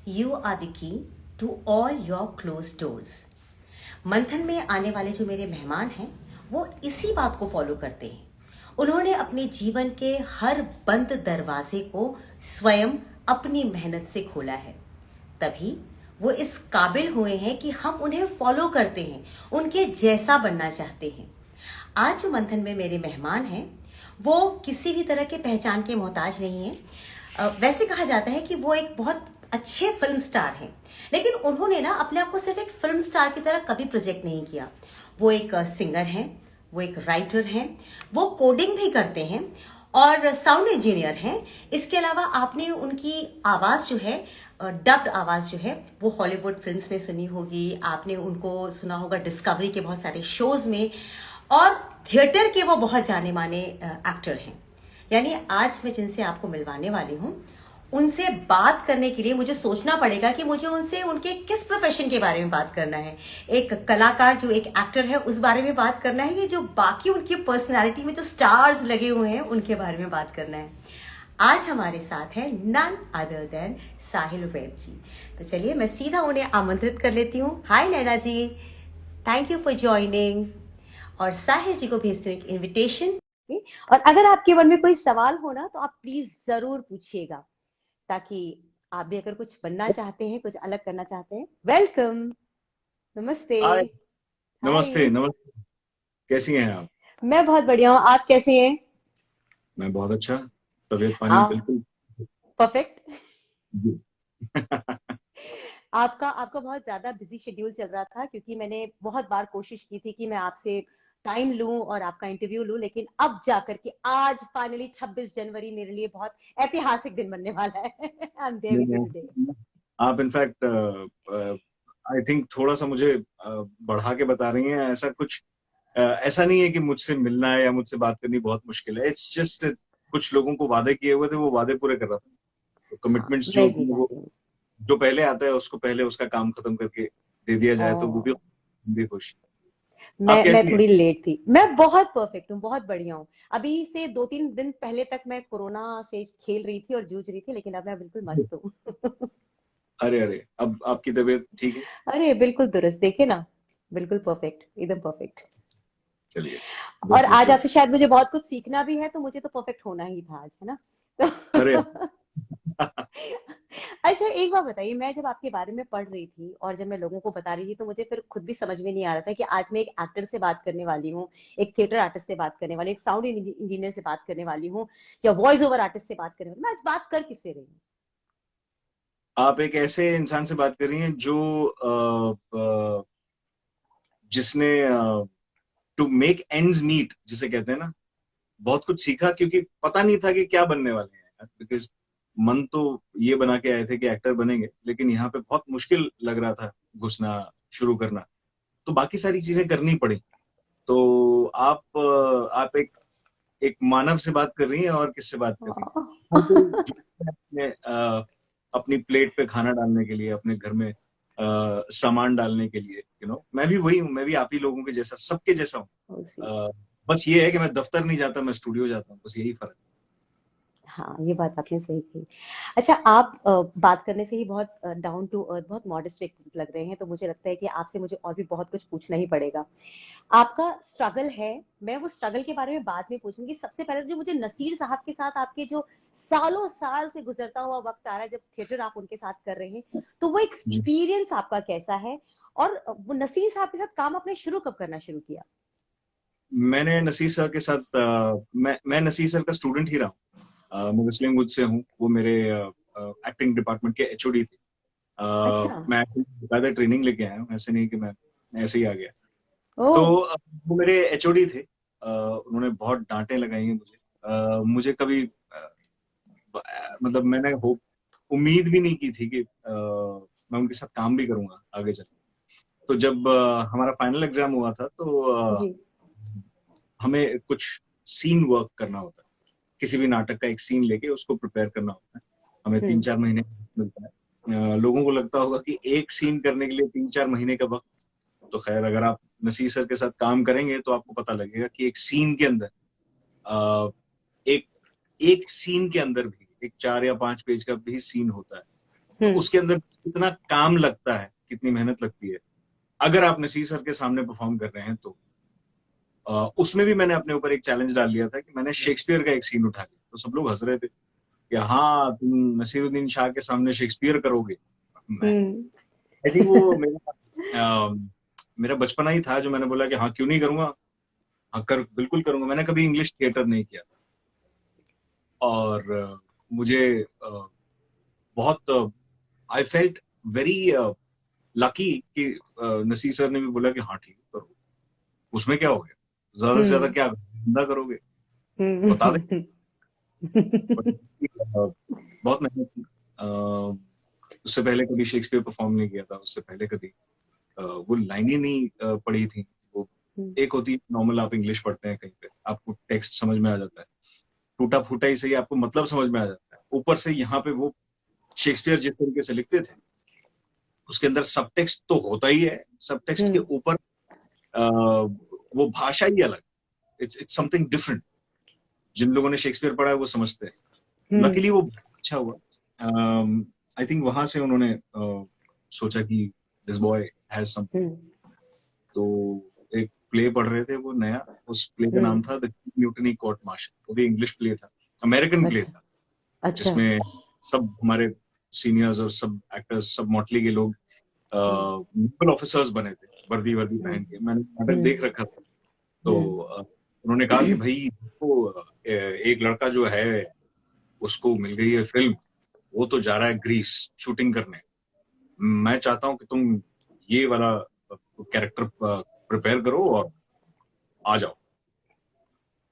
You are the key to all your closed doors. मंथन में आने वाले जो मेरे मेहमान हैं वो इसी बात को फॉलो करते हैं। उन्होंने अपने जीवन के हर बंद दरवाजे को स्वयं अपनी मेहनत से खोला है, तभी वो इस काबिल हुए हैं कि हम उन्हें फॉलो करते हैं, उनके जैसा बनना चाहते हैं। आज जो मंथन में मेरे मेहमान हैं वो किसी भी तरह के पहचान के मोहताज नहीं है। वैसे कहा जाता है कि वो एक बहुत अच्छे फिल्म स्टार हैं, लेकिन उन्होंने ना अपने आप को सिर्फ एक फिल्म स्टार की तरह कभी प्रोजेक्ट नहीं किया। वो एक सिंगर हैं, वो एक राइटर हैं, वो कोडिंग भी करते हैं और साउंड इंजीनियर हैं। इसके अलावा आपने उनकी आवाज़ जो है, डब्ड आवाज़ जो है, वो हॉलीवुड फिल्म्स में सुनी होगी। आपने उनको सुना होगा डिस्कवरी के बहुत सारे शोज़ में, और थिएटर के वो बहुत जाने माने एक्टर हैं। यानी आज मैं जिनसे आपको मिलवाने वाली हूँ, उनसे बात करने के लिए मुझे सोचना पड़ेगा कि मुझे उनसे उनके किस प्रोफेशन के बारे में बात करना है। एक कलाकार जो एक एक्टर है उस बारे में बात करना है, ये जो बाकी उनकी पर्सनालिटी में जो स्टार्स लगे हुए हैं उनके बारे में बात करना है। आज हमारे साथ है नन अदर देन साहिल वैद जी। तो चलिए मैं सीधा उन्हें आमंत्रित कर लेती हूँ। हाय नैना जी, थैंक यू फॉर ज्वाइनिंग। और साहिल जी को भेजती हूँ एक इन्विटेशन। और अगर आपके मन में कोई सवाल हो ना तो आप प्लीज जरूर पूछिएगा, ताकि आप भी अगर कुछ बनना चाहते हैं, कुछ अलग करना चाहते हैं। वेलकम, नमस्ते। हाय। हाय, नमस्ते नमस्ते। कैसी हैं आप? मैं बहुत बढ़िया हूँ, आप कैसे हैं? मैं बहुत अच्छा। तबीयत पानी आप बिल्कुल। परफेक्ट। जी। आपका आपका बहुत ज्यादा बिजी शेड्यूल चल रहा था, क्योंकि मैंने बहुत बार कोशिश की थी कि मैं आपसे टाइम लूं और आपका इंटरव्यू लूं, लेकिन अब जाकर के आज फाइनली 26 जनवरी मेरे लिए बहुत ऐतिहासिक दिन बनने वाला है। आई एम देयर नहीं, विद यू टुडे। आप इनफैक्ट आई थिंक थोड़ा सा मुझे बढ़ा के बता रही हैं। ऐसा कुछ ऐसा नहीं है कि मुझसे मिलना है या मुझसे बात करनी बहुत मुश्किल है। इट्स जस्ट कुछ लोगों को वादे किए हुए थे, वो वादे पूरे कर रहा था। तो हाँ, कमिटमेंट्स जो मैं भी वो जानती हूँ। जो पहले आता है उसको पहले उसका काम खत्म करके दे दिया जाए तो वो ओ, भी खुश। आप मैं कैसी हैं? थोड़ी लेट थी। मैं बहुत परफेक्ट हूँ, बहुत बढ़िया हूँ। अभी से 2-3 दिन पहले तक मैं कोरोना से खेल रही थी और जूझ रही थी, लेकिन अब मैं बिल्कुल मस्त हूँ। अरे अरे, अब आपकी तबीयत ठीक है? अरे बिल्कुल दुरुस्त, देखे ना, बिल्कुल परफेक्ट, एकदम परफेक्ट। चलिए, और गुड गुड आज गुड। आपसे शायद मुझे बहुत कुछ सीखना भी है, तो मुझे तो परफेक्ट होना ही था आज, है ना? अरे तो अच्छा, एक बात बताइए, मैं जब आपके बारे में पढ़ रही थी और जब मैं लोगों को बता रही थी, तो मुझे फिर खुद भी समझ में नहीं आ रहा था कि आज मैं एक एक्टर से बात करने वाली हूँ, एक थिएटर आर्टिस्ट से बात करने वाली हूँ, एक साउंड इंजीनियर से बात करने वाली हूँ, या वॉइस ओवर आर्टिस्ट से बात करने वाली हूँ। मैं आज बात कर किससे रही हूँ? आप एक ऐसे इंसान से बात कर रही हैं जो जिसने टू मेक एंड्स मीट जिसे कहते हैं ना, बहुत कुछ सीखा, क्योंकि पता नहीं था कि क्या बनने वाले हैं। बिकॉज मन तो ये बना के आए थे कि एक्टर बनेंगे, लेकिन यहाँ पे बहुत मुश्किल लग रहा था घुसना, शुरू करना। तो बाकी सारी चीजें करनी पड़ी। तो आप एक एक मानव से बात कर रही हैं, और किससे बात कर रही हैं? हम तो अपने अपनी प्लेट पे खाना डालने के लिए, अपने घर में सामान डालने के लिए, मैं भी वही हूँ। मैं भी आप ही लोगों के जैसा, सबके जैसा हूँ। Oh, sweet. अ, बस ये है कि मैं दफ्तर नहीं जाता, मैं स्टूडियो जाता हूँ, बस यही फर्क हाँ, ये बात आपने सही की। अच्छा, आप बात करने से ही बहुत डाउन टू अर्थ, बहुत मॉडेस्ट व्यक्ति लग रहे हैं, तो मुझे लगता है कि आपसे मुझे और भी बहुत कुछ पूछना ही पड़ेगा। आपका स्ट्रगल है, मैं वो स्ट्रगल के बारे में बाद में पूछूंगी। सबसे पहले जो मुझे नसीर साहब के साथ आपके जो सालों साल से गुजरता हुआ वक्त आ रहा है, जब थिएटर आप उनके साथ कर रहे हैं, तो वो है। एक्सपीरियंस आपका कैसा है? और वो नसीर साहब के साथ काम आपने शुरू कब करना शुरू किया? मैंने नसीर सर के साथ मैं नसीर सर का स्टूडेंट ही रहा हूँ। मैं मुस्लिम वुड से हूँ। वो मेरे एक्टिंग डिपार्टमेंट के एचओडी थे। अच्छा। मैं ज्यादा ट्रेनिंग लेके आया हूँ, ऐसे नहीं कि मैं ऐसे ही आ गया। ओ। तो वो मेरे एचओडी थे। उन्होंने बहुत डांटें लगाई हैं मुझे। मुझे कभी मतलब मैंने होप उम्मीद भी नहीं की थी कि मैं उनके साथ काम भी करूंगा आगे चल। तो जब हमारा फाइनल एग्जाम हुआ था, तो जी। हमें कुछ सीन वर्क करना होता है। किसी भी नाटक का एक सीन लेके उसको प्रिपेयर करना होता है। हमें तीन हम्म। चार महीने मिलता है। लोगों को लगता होगा कि एक सीन करने के लिए 3-4 महीने का वक्त। तो खैर, अगर आप नसीर सर के साथ काम करेंगे तो आपको पता लगेगा कि एक सीन के अंदर अ, एक एक सीन के अंदर भी एक 4 या 5 पेज का भी सीन होता है। तो हम्म। उसके अंदर कितना काम लगता है, कितनी मेहनत लगती है, अगर आप नसीर सर के सामने परफॉर्म कर रहे हैं तो उसमें भी मैंने अपने ऊपर एक चैलेंज डाल लिया था कि मैंने शेक्सपियर का एक सीन उठा लिया, तो सब लोग हंस रहे थे कि हाँ तुम नसीरुद्दीन शाह के सामने शेक्सपियर करोगे। मैं हम्म। आई थिंक वो मेरा बचपना ही था जो मैंने बोला कि हाँ क्यों नहीं करूंगा, हाँ बिल्कुल करूंगा। मैंने कभी इंग्लिश थिएटर नहीं किया और मुझे बहुत आई फेल्ट वेरी लकी कि नसीर सर ने भी बोला कि हाँ ठीक है करो, उसमें क्या हो गया, ज्यादा से ज्यादा हम्म। क्या धंधा करोगे, बता दे। हम्म। बहुत मेहनत की। उससे पहले कभी शेक्सपियर परफॉर्म नहीं किया था, उससे पहले कभी वो लाइनें नहीं पढ़ी थी। वो एक होती है नॉर्मल, आप इंग्लिश पढ़ते हैं कहीं पे आपको टेक्स्ट समझ में आ जाता है, टूटा फूटा ही सही आपको मतलब समझ में आ जाता है, ऊपर से यहाँ पे वो शेक्सपियर जिस तरीके से लिखते थे उसके अंदर सब टेक्स्ट तो होता ही है, सब टेक्स्ट के ऊपर वो भाषा ही अलग, इट्स समथिंग डिफरेंट। जिन लोगों ने शेक्सपियर पढ़ा है वो समझते हैं। लकीली वो अच्छा हुआ। आई थिंक वहां से उन्होंने सोचा कि दिस बॉय हैज सम, तो एक प्ले पढ़ रहे थे वो नया, उस प्ले का नाम था द म्यूटनी कोर्ट मार्शल। वो भी इंग्लिश प्ले था, अमेरिकन प्ले अच्छा। था, अच्छा। जिसमें सब हमारे सीनियर्स और सब एक्टर्स, सब मोटली के लोग नेवल ऑफिसर्स बने थे, वर्दी वर्दी पहन के। मैंने नाटक देख रखा था, तो उन्होंने कहा कि भाई तो एक लड़का जो है उसको मिल गई है फिल्म, वो तो जा रहा है ग्रीस शूटिंग करने, मैं चाहता हूं कि तुम ये वाला कैरेक्टर प्रिपेयर करो और आ जाओ।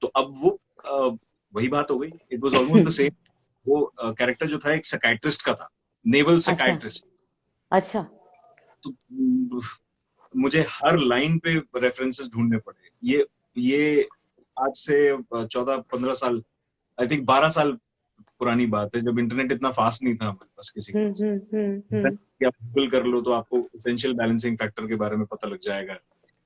तो अब वो वही बात हो गई, it was almost the same. वो कैरेक्टर जो था एक साइकियाट्रिस्ट का था, नेवल अच्छा। साइकियाट्रिस्ट। अच्छा। तो मुझे हर लाइन पे रेफरेंसेस ढूंढने पड़े। ये आज से 14-15 साल, आई थिंक 12 साल पुरानी बात है, जब इंटरनेट इतना फास्ट नहीं था हमारे पास किसी के पास। कि आप गूगल कर लो तो आपको एसेंशियल बैलेंसिंग फैक्टर के बारे में पता लग जाएगा,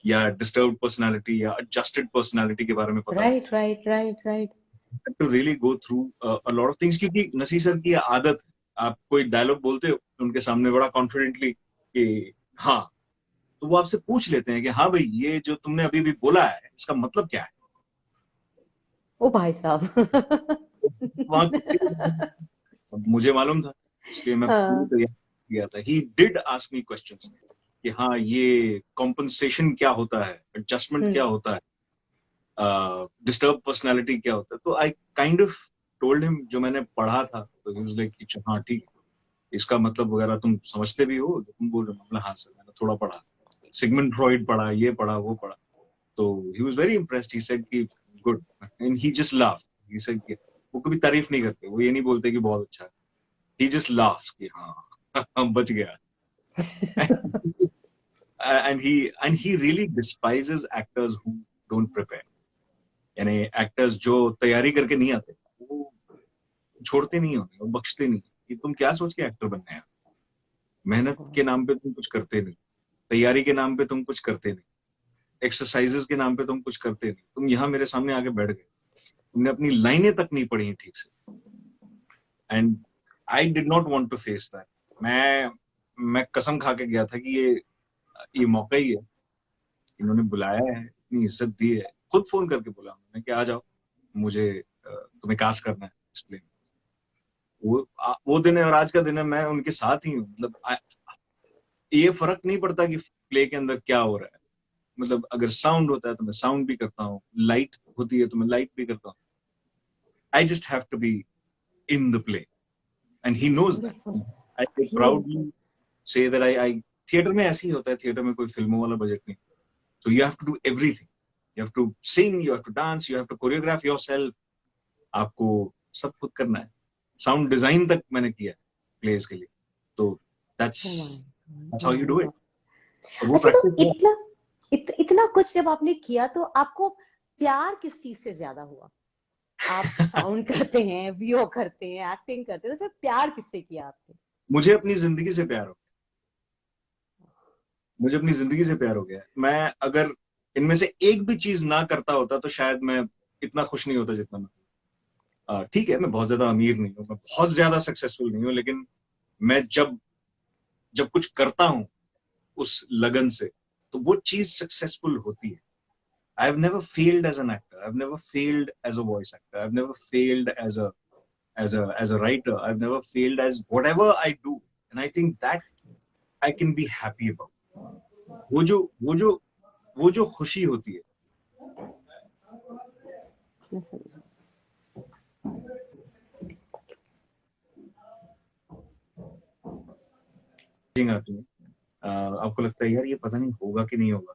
या डिस्टर्ब्ड पर्सनालिटी या एडजस्टेड पर्सनालिटी के बारे में पता लग राइट, राइट, राइट, राइट। जाएगा। To really go through a lot of things, क्योंकि नसीर सर की आदत है, आप कोई डायलॉग बोलते हो उनके सामने बड़ा कॉन्फिडेंटली कि हाँ, तो वो आपसे पूछ लेते हैं कि हाँ भाई ये जो तुमने अभी भी बोला है इसका मतलब क्या है। ओ भाई साहब। वहां मुझे मालूम था, इसलिए मैं पूरी हाँ। तैयारी किया था। He did ask me questions कि हाँ ये कॉम्पनसेशन क्या होता है, एडजस्टमेंट क्या होता है, डिस्टर्ब पर्सनालिटी क्या होता है। तो I kind of told him जो मैंने पढ़ा था, तो ही वाज लाइक हाँ ठीक है, इसका मतलब वगैरह तुम समझते भी हो जो तुम बोल रहे हो। मतलब हाँ सर मैंने थोड़ा पढ़ा, सिगमंड फ्रॉइड पढ़ा, ये पढ़ा वो पढ़ा। तो he was very impressed, he said कि good, and he just laughed. He said कि वो कभी तारीफ नहीं करते, वो ये नहीं बोलते कि बहुत अच्छा है, he just laughs कि हाँ बच गया। and he really despises actors who don't prepare, यानी एक्टर्स जो तैयारी करके नहीं आते वो छोड़ते नहीं, होने वो बख्शते नहीं कि तुम क्या सोच के एक्टर बनने हैं। मेहनत के नाम पे तुम कुछ करते नहीं, तैयारी के नाम पे तुम कुछ करते नहीं, एक्सरसाइजेस के नाम पे तुम कुछ करते नहीं। तुम यहाँ मेरे सामने आके बैठ गए, तुमने अपनी लाइनें तक नहीं पढ़ी ठीक से, and I did not want to face that. मैं कसम खा के गया था कि ये मौका ही है, इन्होंने बुलाया है, इतनी इज्जत दी है, खुद फोन करके बोला उन्होंने कि आ जाओ, मुझे तुम्हें कास्ट करना है इस प्ले में। वो दिन है और आज का दिन है, मैं उनके साथ ही हूँ। मतलब ये फर्क नहीं पड़ता कि प्ले के अंदर क्या हो रहा है, मतलब अगर साउंड होता है तो मैं साउंड भी करता हूँ, लाइट होती है तो मैं लाइट भी करता हूँ। I just have to be in the play and he knows beautiful, that. I beautiful. Proudly से दैट आई थिएटर में ऐसे ही होता है, थिएटर में कोई फिल्मों वाला बजट नहीं। So you have to do everything. You have to sing, you have to dance, you have to choreograph yourself. आपको सब खुद करना है। साउंड डिजाइन तक मैंने किया है प्लेस के लिए। तो that's Oh my that's how you do it. God. और वो अच्छा, तो प्रैक्टिस है। इतना कुछ जब आपने किया तो आपको प्यार किस चीज से ज्यादा हुआ? आप साउंड करते हैं, वीओ करते हैं, एक्टिंग करते हैं, तो फिर प्यार किससे किया आपने? मुझे अपनी जिंदगी से प्यार हो गया, मुझे अपनी जिंदगी से प्यार हो गया। मैं अगर इनमें से एक भी चीज ना करता होता तो शायद मैं इतना खुश नहीं होता जितना मैं। ठीक है, मैं बहुत ज्यादा अमीर नहीं हूँ, मैं बहुत ज्यादा सक्सेसफुल नहीं हूँ, लेकिन मैं जब जब कुछ करता हूँ उस लगन से, तो वो चीज सक्सेसफुल होती है. I've never failed as an actor. I've never failed as a voice actor. I've never failed as a writer. I've never failed as whatever I do, and I think that I can be happy about. वो जो वो जो वो जो खुशी होती है. मैं समझा। आती है, आपको लगता है यार ये पता नहीं होगा कि नहीं होगा,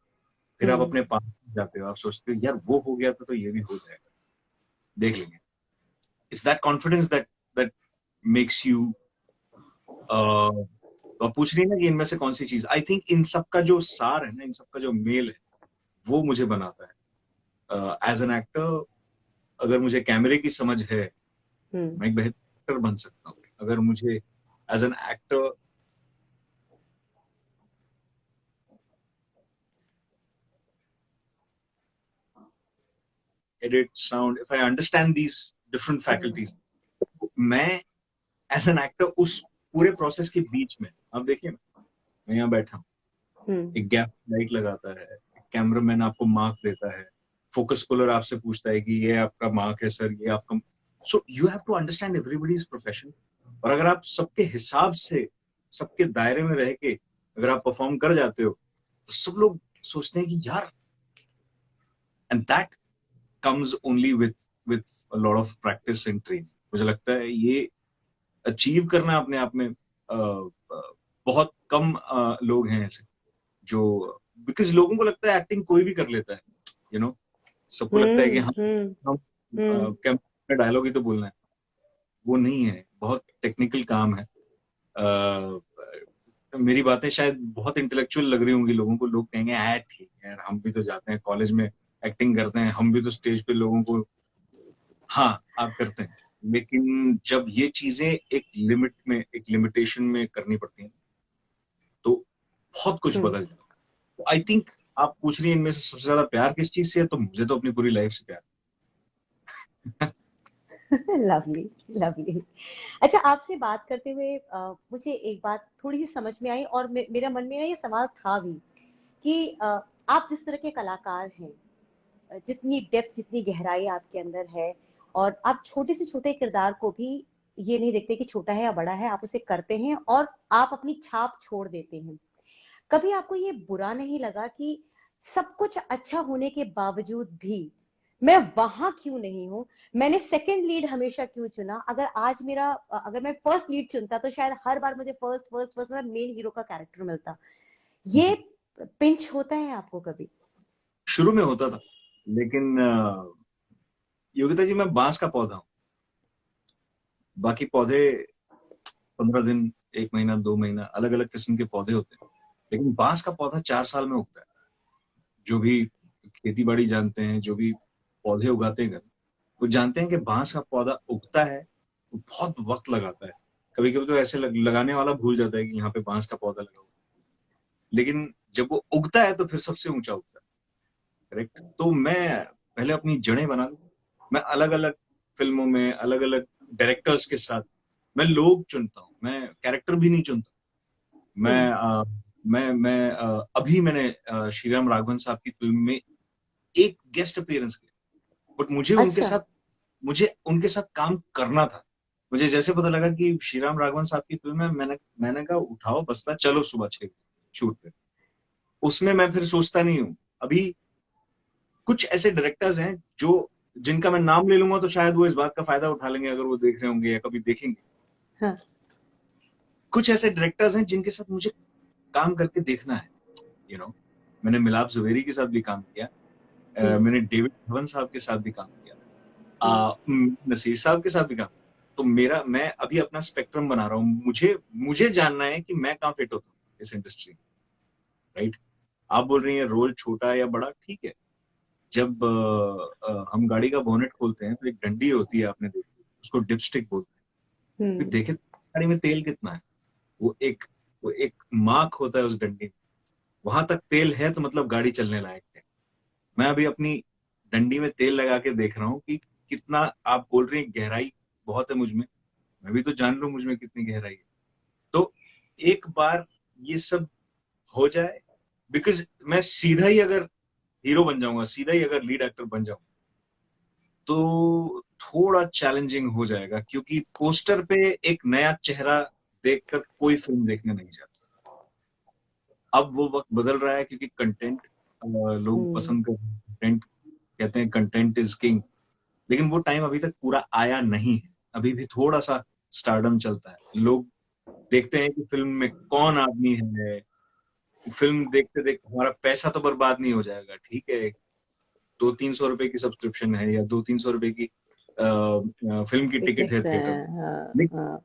फिर आप अपने पास जाते हो, आप सोचते हो यार वो हो गया था तो ये भी हो जाएगा, देख लेंगे. It's that confidence that that makes you. आप पूछ रही है ना कि इनमें से कौन सी चीज, आई थिंक इन सब का जो सार है ना, इन सब का जो मेल है, वो मुझे बनाता है. एज एन एक्टर, अगर मुझे कैमरे की समझ है, मैं एक बेहतर एक्टर बन सकता हूँ. अगर मुझे as an actor edit, sound, if I understand these different faculties, मैं एज एन एक्टर उस पूरे प्रोसेस के बीच में, आप देखिए मैं यहाँ बैठा हूँ, एक गैप लाइट लगाता है, कैमरामैन आपको मार्क देता है, फोकस पुलर आपसे पूछता है कि ये आपका मार्क है सर, ये आपका. So you have to understand everybody's profession. और अगर आप सबके हिसाब से, सबके दायरे में रह के अगर आप परफॉर्म कर जाते हो, तो सब लोग सोचते हैं कि यार, and that comes only with a lot of practice and training. मुझे लगता है ये अचीव करना अपने आप में बहुत कम लोग हैं ऐसे जो, बिकॉज लोगों को लगता है एक्टिंग कोई भी कर लेता है, यू नो, सबको लगता है कि हम कैमरे में डायलॉग ही तो बोलना है. वो नहीं है, बहुत टेक्निकल काम है. मेरी बातें शायद बहुत इंटेलेक्चुअल लग रही होंगी लोगों को, लोग कहेंगे ठीक है यार, हम भी तो जाते हैं कॉलेज में एक्टिंग करते हैं, हम भी तो स्टेज पे लोगों को. हाँ, आप करते हैं, लेकिन जब ये चीजें एक लिमिट में, एक लिमिटेशन में करनी पड़ती हैं, तो बहुत कुछ बदल जाता है. तो आई थिंक आप पूछ रही हैं इनमें से सबसे ज्यादा प्यार किस चीज से है, तो मुझे तो अपनी पूरी लाइफ से प्यार. Lovely lovely. अच्छा, आपसे बात करते हुए मुझे एक बात थोड़ी सी समझ में आई, और मेरा मन में ये सवाल था भी कि आप जिस तरह के कलाकार हैं, जितनी डेप्थ, जितनी गहराई आपके अंदर है, और आप छोटे से छोटे किरदार को भी ये नहीं देखते कि छोटा है या बड़ा है, आप उसे करते हैं और आप अपनी छाप छोड़ देते हैं. कभी आपको ये बुरा नहीं लगा कि सब कुछ अच्छा होने के बावजूद भी मैं वहां क्यों नहीं हूं, मैंने सेकंड लीड हमेशा क्यों चुना? अगर मैं फर्स्ट लीड चुनता तो शायद हर बार मुझे फर्स्ट फर्स्ट फर्स्ट मतलब मेन हीरो का कैरेक्टर मिलता. ये पिंच होता है आपको कभी? शुरू में होता था, लेकिन योगिता जी, मैं बांस का पौधा हूँ. बाकी पौधे 15 दिन, 1 महीना, 2 महीना, अलग अलग किस्म के पौधे होते हैं, लेकिन बांस का पौधा 4 साल में उगता है. जो भी खेती बाड़ी जानते हैं, जो भी पौधे उगाते हैं घर, वो जानते हैं कि बांस का पौधा उगता है, वो बहुत वक्त लगाता है. कभी कभी तो ऐसे लगाने वाला भूल जाता है कि यहाँ पे बांस का पौधा लगा हुआ, लेकिन जब वो उगता है तो फिर सबसे ऊंचा उगता है. करेक्ट. तो मैं पहले अपनी जड़ें बना लूं. मैं अलग अलग फिल्मों में अलग अलग डायरेक्टर्स के साथ मैं लोग चुनता हूँ, मैं कैरेक्टर भी नहीं चुनता. मैं अभी मैंने श्रीराम राघवन साहब की फिल्म में एक गेस्ट अपीयरेंस किया, बट मुझे उनके साथ काम करना था. मुझे जैसे पता लगा कि श्रीराम राघवन साहब की फिल्म है, मैंने कहा उठाओ बस्ता, चलो सुबह 6 शूट पे. उसमें मैं फिर सोचता नहीं हूँ. अभी कुछ ऐसे डायरेक्टर्स हैं जो, जिनका मैं नाम ले लूंगा तो शायद वो इस बात का फायदा उठा लेंगे अगर वो देख रहे होंगे या कभी देखेंगे. हाँ. कुछ ऐसे डायरेक्टर्स हैं जिनके साथ मुझे काम करके देखना है, यू नो. मैंने मिलाप जवेरी के साथ भी काम किया, मैंने डेविड धवन साहब के साथ भी काम किया, नसीर साहब के साथ भी काम. तो मैं अभी अपना स्पेक्ट्रम बना रहा हूँ. मुझे जानना है कि मैं कहाँ फिट होता हूँ इस इंडस्ट्री में. राइट. आप बोल रही हैं रोल छोटा या बड़ा, ठीक है. जब हम गाड़ी का बोनेट खोलते हैं तो एक डंडी होती है, आपने देखी, उसको डिपस्टिक बोलते हैं. फिर देखे गाड़ी में तेल कितना है, वो एक मार्क होता है उस डंडी में. वहां तक तेल है तो मतलब गाड़ी चलने लायक है. मैं अभी अपनी डंडी में तेल लगा के देख रहा हूँ कि कितना. आप बोल रही हैं गहराई बहुत है मुझ में, मैं भी तो जान लूं मुझ में कितनी गहराई है. तो एक बार ये सब हो जाए, बिकॉज मैं सीधा ही अगर हीरो बन जाऊंगा, सीधा ही अगर लीड एक्टर बन जाऊंगा, तो थोड़ा चैलेंजिंग हो जाएगा, क्योंकि पोस्टर पे एक नया चेहरा देखकर कोई फिल्म देखने नहीं जाता। अब वो वक्त बदल रहा है, क्योंकि कंटेंट लोग पसंद कर रहे हैं, कंटेंट कहते हैं कंटेंट इज किंग, लेकिन वो टाइम अभी तक पूरा आया नहीं है। अभी भी थोड़ा सा स्टारडम चलता है, लोग देखते हैं कि फिल्म में कौन आदमी है, फिल्म देखते देखते हमारा पैसा तो बर्बाद नहीं हो जाएगा। ठीक है, 200-300 रुपए की सब्सक्रिप्शन है, या 200-300 रुपए की फिल्म की टिकट है टिकट्स थिएटर, हैं, हाँ, लेकिन हाँ।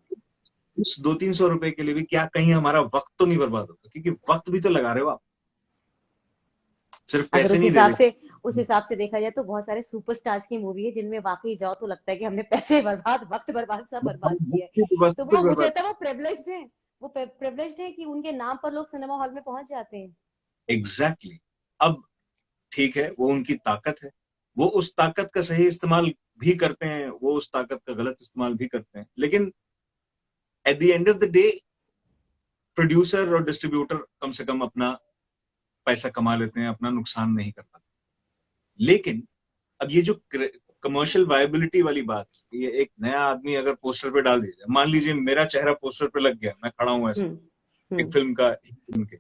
उस 200-300 रुपए के लिए भी क्या कहीं हमारा वक्त तो नहीं बर्बाद होता? क्योंकि वक्त भी तो लगा रहे हो आप, सिर्फ अगर पैसे नहीं दे रहे। उस हिसाब से देखा जाए तो बहुत सारे सुपरस्टार्स की मूवी है जिनमें वाकई जाओ तो लगता है कि हमने पैसे बर्बाद, वक्त बर्बाद, सब बर्बाद किया है। बस तो कुछ वो मुझे बर्बाद। लगता है वो प्रिविलेज्ड है, वो प्रिविलेज्ड है कि उनके नाम पर लोग सिनेमा हॉल में पहुंच जाते हैं। एग्जैक्टली अब ठीक है, वो उनकी ताकत है, वो उस ताकत का सही इस्तेमाल भी करते हैं, वो उस ताकत का गलत इस्तेमाल भी करते हैं, लेकिन at the end of the day producer और डिस्ट्रीब्यूटर कम से कम अपना पैसा कमा लेते हैं, अपना नुकसान नहीं कर पाते। लेकिन अब ये जो कमर्शियल वायबिलिटी वाली बात, ये एक नया आदमी अगर पोस्टर पे डाल दिया जाए, मान लीजिए मेरा चेहरा पोस्टर पे लग गया, मैं खड़ा हूं ऐसे एक फिल्म का, फिल्म के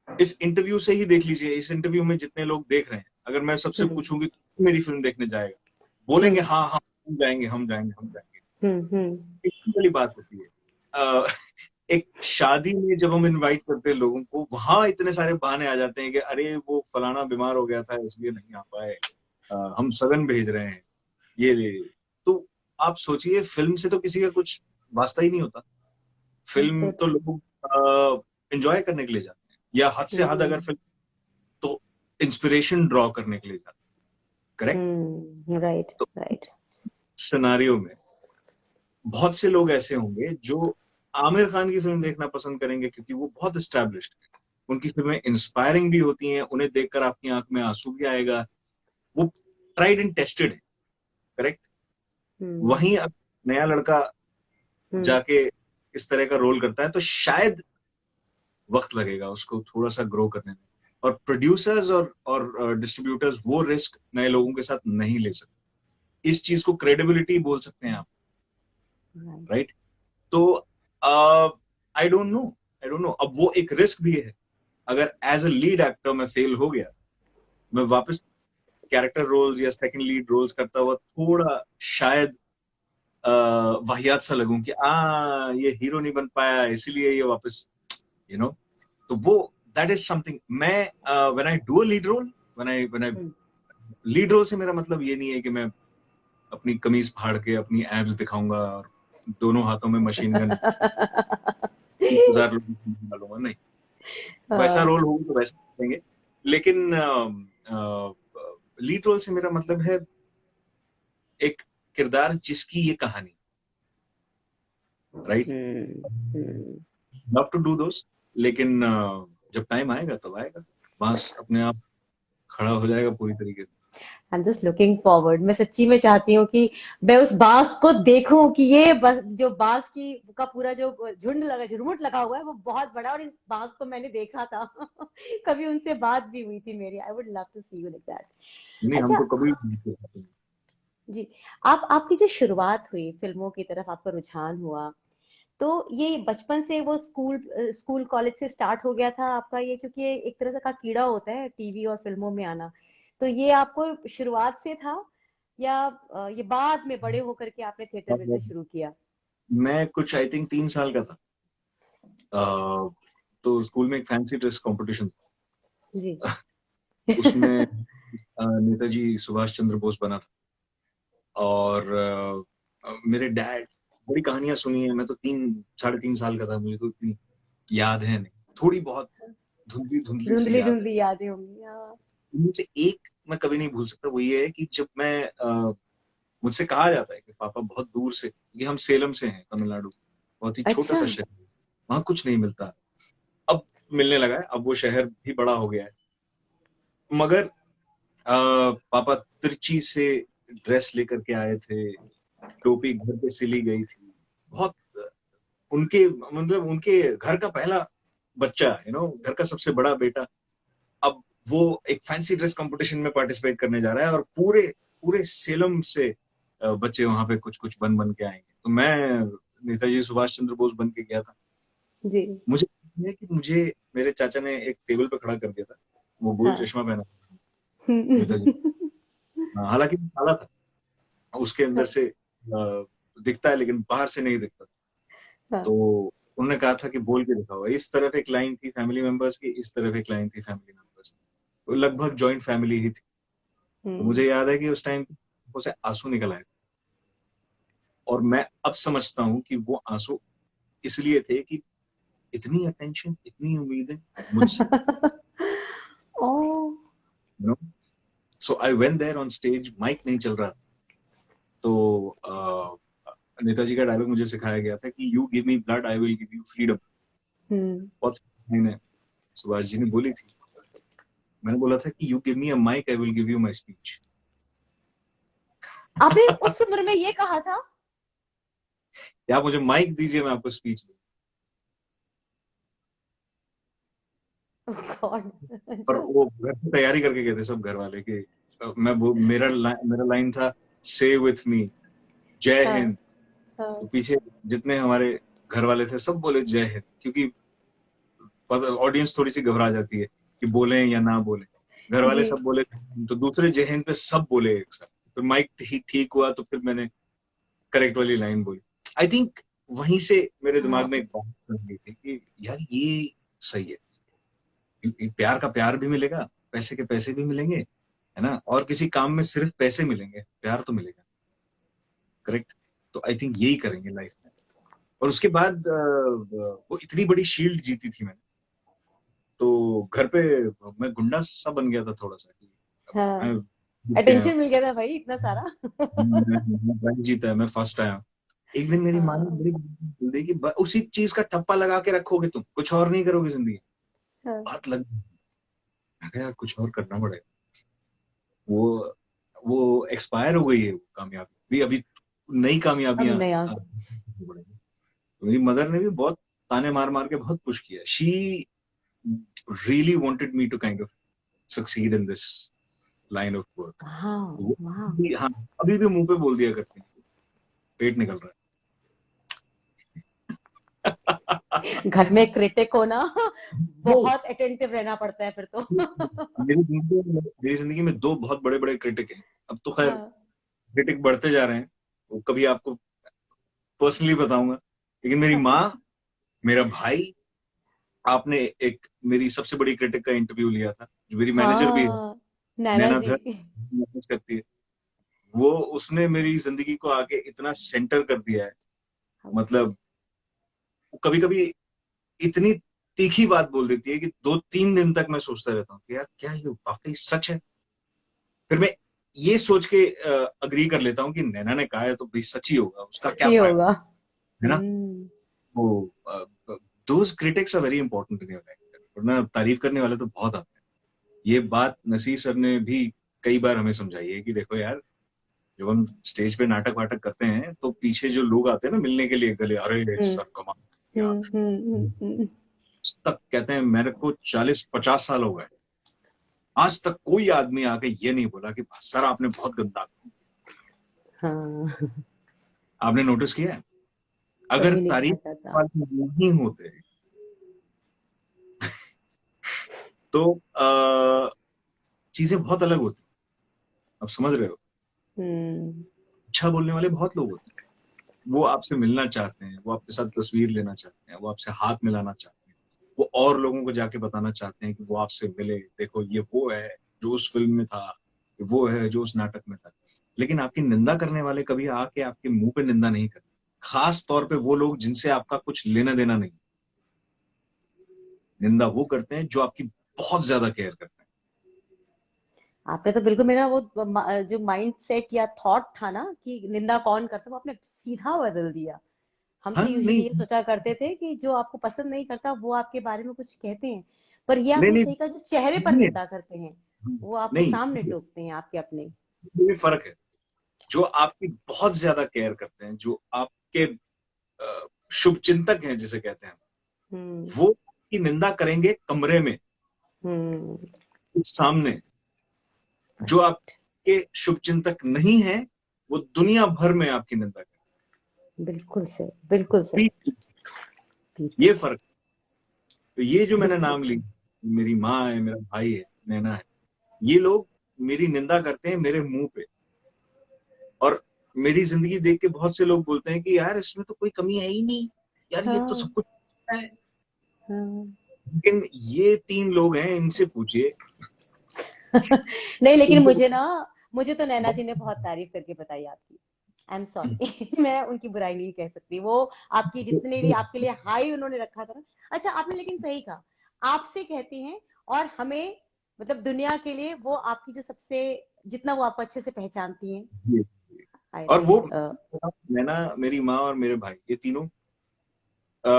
इस इंटरव्यू से ही देख लीजिए, इस इंटरव्यू में जितने लोग देख रहे हैं, अगर मैं सबसे पूछूंगी मेरी फिल्म देखने जाएगा, बोलेंगे हाँ हाँ हम जाएंगे हम जाएंगे हम जाएंगे। इतनी वाली बात होती है। एक शादी में जब हम इनवाइट करते हैं लोगों को, वहां इतने सारे बहाने आ जाते हैं कि अरे वो फलाना बीमार हो गया था इसलिए नहीं आ पाए, हम सगन भेज रहे हैं, ये तो आप सोचिए, फिल्म से तो किसी का कुछ वास्ता ही नहीं होता। फिल्म तो लोग एंजॉय करने के लिए जाते हैं, या हद से हद अगर फिल्म तो इंस्पिरेशन ड्रॉ करने के लिए जाते हैं, करेक्ट? राइट, तो राइट। सिनेरियो में बहुत से लोग ऐसे होंगे जो आमिर खान की फिल्म देखना पसंद करेंगे, क्योंकि वो बहुत एस्टैब्लिश्ड है, उनकी फिल्में इंस्पायरिंग भी होती हैं, उन्हें देखकर आपकी आंख में आंसू भी आएगा, वो ट्राइड एंड टेस्टेड है, करेक्ट? वहीं अब नया लड़का जाके इस तरह का रोल करता है, तो शायद वक्त लगेगा उसको थोड़ा सा ग्रो करने में, और प्रोड्यूसर्स और डिस्ट्रीब्यूटर्स वो रिस्क नए लोगों के साथ नहीं ले सकते। इस चीज को क्रेडिबिलिटी बोल सकते हैं आप, राइट? तो आई डोंट नो, अब वो एक रिस्क भी है। अगर एज अ लीड एक्टर मैं फेल हो गया, मैं वापस कैरेक्टर रोल्स या सेकंड लीड रोल्स करता हुआ थोड़ा शायद वाहियात सा लगूं कि ये हीरो नहीं बन पाया इसीलिए ये वापस, यू नो, तो वो दैट इज समथिंग। मैं when I do a lead role, when I lead role से मेरा मतलब ये नहीं है कि मैं अपनी कमीज फाड़ के अपनी एब्स दिखाऊंगा और दोनों हाथों में मशीन गन 1000 लोग डालूंगा, नहीं, वैसा रोल होगा तो वैसा करेंगे। लेकिन लीड रोल से मेरा मतलब है एक किरदार जिसकी ये कहानी, right? Love to do those, लेकिन जब टाइम आएगा तब आएगा, बांस अपने आप खड़ा हो जाएगा पूरी तरीके से। I am just looking forward. मैं सच्ची में चाहती हूँ कि मैं उस बांस को देखूं कि ये बस जो बांस की का पूरा जो झुरमुट लगा हुआ है वो बहुत बड़ा, और इस बांस को मैंने देखा था कभी उनसे बात भी हुई थी मेरी। I would love to see you like that. नहीं, हम अच्छा, तो कभी जी, आपकी जो शुरुआत हुई फिल्मों की तरफ, आपका रुझान हुआ, तो ये बचपन से वो स्कूल कॉलेज से स्टार्ट हो गया था आपका ये, क्योंकि ये एक तरह का कीड़ा होता है टीवी और फिल्मों में आना, तो ये आपको शुरुआत से था या ये बाद में बड़े होकर के आपने थिएटर बिजनेस शुरू किया? मैं कुछ आई थिंक 3 साल का था, तो स्कूल में एक फैंसी ड्रेस कंपटीशन जी। उसमें नेताजी सुभाष चंद्र बोस बना था, और मेरे डैड, बड़ी कहानियां सुनी है, मैं तो 3-3.5 साल का था, मुझे तो इतनी याद है नहीं, थोड़ी बहुत धुंधली धुंधली सी धुंधली याद है। धुंधली यादें होंगी, हाँ। इनमें से एक मैं कभी नहीं भूल सकता, वो ये है कि जब मैं मुझसे कहा जाता है कि पापा बहुत दूर से, क्योंकि हम सेलम से हैं, तमिलनाडु, बहुत ही छोटा अच्छा। सा शहर, वहां कुछ नहीं मिलता, अब मिलने लगा है, अब वो शहर भी बड़ा हो गया है, मगर पापा तिरची से ड्रेस लेकर के आए थे, टोपी घर पे सिली गई थी, बहुत उनके मतलब उनके घर का पहला बच्चा, घर का सबसे बड़ा बेटा, अब वो एक फैंसी ड्रेस कंपटीशन में पार्टिसिपेट करने जा रहा है और पूरे पूरे सेलम से बच्चे वहां पे कुछ कुछ बन बन के आएंगे। तो मैं नेताजी सुभाष चंद्र बोस बन के गया था। जी। मुझे याद है कि मुझे मेरे चाचा ने एक टेबल पे खड़ा कर दिया था, वो गोल हाँ। चश्मा पहना था नेताजी। हाँ, हालांकि वो काला था, उसके अंदर से दिखता है लेकिन बाहर से नहीं दिखता। हाँ। तो उन्होंने कहा था कि बोल के दिखाओ। इस तरफ एक लाइन थी फैमिली मेंबर्स की, इस तरफ एक लाइन थी फैमिली मेंबर्स की, वो लगभग जॉइंट फैमिली ही थी। तो मुझे याद है कि उस टाइम उसे आंसू निकल आए और मैं अब समझता हूँ कि वो आंसू इसलिए थे कि इतनी अटेंशन, इतनी उम्मीदें मुझसे, oh. You know. So I went there on stage, mic नहीं चल रहा। तो नेताजी का डायलॉग मुझे सिखाया गया था कि you give me blood, I will give you freedom. बहुत मैंने सुभाष जी ने बोली थी। मैंने बोला था कि you give me a mic, I will give you my speech. आपने उस उम्र में ये कहा था? या आप मुझे माइक दीजिए, मैं आपको स्पीच दूं। गॉड। पर वो घर की तैयारी करके गए थे सब घर वाले कि मेरा लाइन था, से विथ मी, जय हाँ। हिंद। हाँ। तो पीछे जितने हमारे घर वाले थे सब बोले जय हिंद, क्योंकि ऑडियंस थोड़ी सी घबरा जाती है कि बोले या ना बोले। घर वाले जी। सब बोले तो दूसरे जय हिंद पे सब बोले एक साथ। फिर माइक ठीक हुआ तो फिर मैंने करेक्ट वाली लाइन बोली। आई थिंक वहीं से मेरे दिमाग हाँ। में एक बात बन गई थी कि यार ये सही है, प्यार का प्यार भी मिलेगा, पैसे के पैसे भी मिलेंगे, है ना, और किसी काम में सिर्फ पैसे मिलेंगे, प्यार तो मिलेगा। करेक्ट। तो आई थिंक यही करेंगे लाइफ में। और उसके बाद वो इतनी बड़ी शील्ड जीती थी मैंने, तो घर पे मैं गुंडा सा बन गया था थोड़ा सा कि हाँ। मैं जीत गया, अटेंशन मिल गया था भाई इतना सारा। मैं प्राइज जीता है, मैं फर्स्ट आया। एक दिन मेरी माँ ने हाँ। बड़ी बोल दी कि उसी चीज का ठप्पा लगा के रखोगे तुम, कुछ और नहीं करोगे जिंदगी। हाँ। बात लग गई। मैं कहा, यार कुछ और करना पड़ेगा। वो वो एक्सपायर हो गई है वो कामयाबी, अभी नई अब कामयाबियां नया। पड़ेगी। तो मेरी मदर ने भी बहुत ताने मार मार के बहुत पुश किया। She really wanted me to kind of succeed in this line of work. हाँ। वाह। हाँ, अभी भी मुंह पे बोल दिया करते हैं, पेट निकल रहा है। घर में क्रिटिक होना बहुत अटेंटिव रहना पड़ता है फिर तो। मेरी जिंदगी में दो बहुत बड़े बड़े क्रिटिक हैं। अब तो खैर हाँ। क्रिटिक बढ़ते जा रहे हैं, वो कभी आपको पर्सनली बताऊंगा। लेकिन मेरी माँ, मेरा भाई, आपने एक मेरी सबसे बड़ी क्रिटिक का इंटरव्यू लिया था, जो मेरी मैनेजर भी है, हाँ। नैना नैना जी। धर, मैनेज करती है। वो उसने मेरी जिंदगी को आके इतना सेंटर कर दिया है। How मतलब sweet. कभी कभी इतनी तीखी बात बोल देती है कि 2-3 दिन तक मैं सोचता रहता हूँ कि यार क्या ये वाकई सच है। फिर मैं ये सोच के अग्री कर लेता हूँ कि नैना ने कहा है तो भाई सच ही होगा, उसका क्या ये फायदा, होगा। है ना। वो those critics are very important in your life. वरना तारीफ करने वाले तो बहुत आते हैं। ये बात नसीर सर ने भी कई बार हमें समझाई है कि देखो यार, जब हम स्टेज पे नाटक वाटक करते हैं तो पीछे जो लोग आते हैं ना मिलने के लिए गले, अरे हम्म। सर कमाल किया। हम्म। तक कहते हैं मेरे को 40-50 साल हो गए, आज तक कोई आदमी आके ये नहीं बोला कि सर आपने बहुत गंदा काम किया। हाँ। आपने नोटिस किया है? अगर कभी नहीं कहा तारीफ जाता। वाले नहीं होते तो चीजें बहुत अलग होती। आप समझ रहे हो? हम्म। अच्छा बोलने वाले बहुत लोग होते हैं, वो आपसे मिलना चाहते हैं, वो आपके साथ तस्वीर लेना चाहते हैं, वो आपसे हाथ मिलाना चाहते हैं, वो और लोगों को जाके बताना चाहते हैं कि वो आपसे मिले, देखो ये वो है जो उस फिल्म में था, ये वो है जो उस नाटक में था। लेकिन आपकी निंदा करने वाले कभी आके आपके मुंह पे निंदा नहीं करते। खास तौर पे वो लोग जिनसे आपका कुछ लेना देना नहीं। निंदा वो करते हैं जो आपकी बहुत ज्यादा केयर करते हैं। आपने तो बिल्कुल मेरा वो जो माइंड सेट या थॉट था ना कि निंदा कौन करता है, वो आपने सीधा बदल दिया। हम हाँ तो यूजुअली नहीं ये सोचा करते थे कि जो आपको पसंद नहीं करता वो आपके बारे में कुछ कहते हैं, पर ये नहीं आपने नहीं सही कहा, जो चेहरे पर नहीं निंदा करते हैं वो आपको नहीं, सामने टोकते हैं आपके अपने। ये फर्क है। जो आपकी बहुत ज्यादा केयर करते हैं, जो आपके शुभचिंतक हैं जिसे कहते हैं, हम्म वो की निंदा करेंगे कमरे में, सामने। जो आपके शुभचिंतक नहीं है, वो दुनिया भर में आपकी निंदा करेंगे। बिल्कुल सही, बिल्कुल सही। ये फर्क। तो ये जो मैंने बिल्कुल नाम ली, मेरी माँ है, मेरा भाई है, नैना है, ये लोग मेरी निंदा करते हैं मेरे मुंह पे। और मेरी जिंदगी देख के बहुत से लोग बोलते हैं कि यार इसमें तो कोई कमी है ही नहीं, यार ये तो हाँ सब कुछ है। हाँ। लेकिन ये 3 लोग हैं, इनसे पूछिए। नहीं, लेकिन इनको मुझे तो नैना जी ने बहुत- बहुत तारीफ करके बताई आपकी। आई एम सॉरी मैं उनकी बुराई नहीं कह सकती। वो आपकी जितने लिए आपके लिए हाई उन्होंने रखा था ना। अच्छा, आपने लेकिन सही कहा, आपसे कहती हैं और हमें, मतलब दुनिया के लिए वो आपकी जो सबसे, जितना वो आपको अच्छे से पहचानती हैं। आई और वो थिंक नैना, मेरी माँ और मेरे भाई, ये तीनों आ,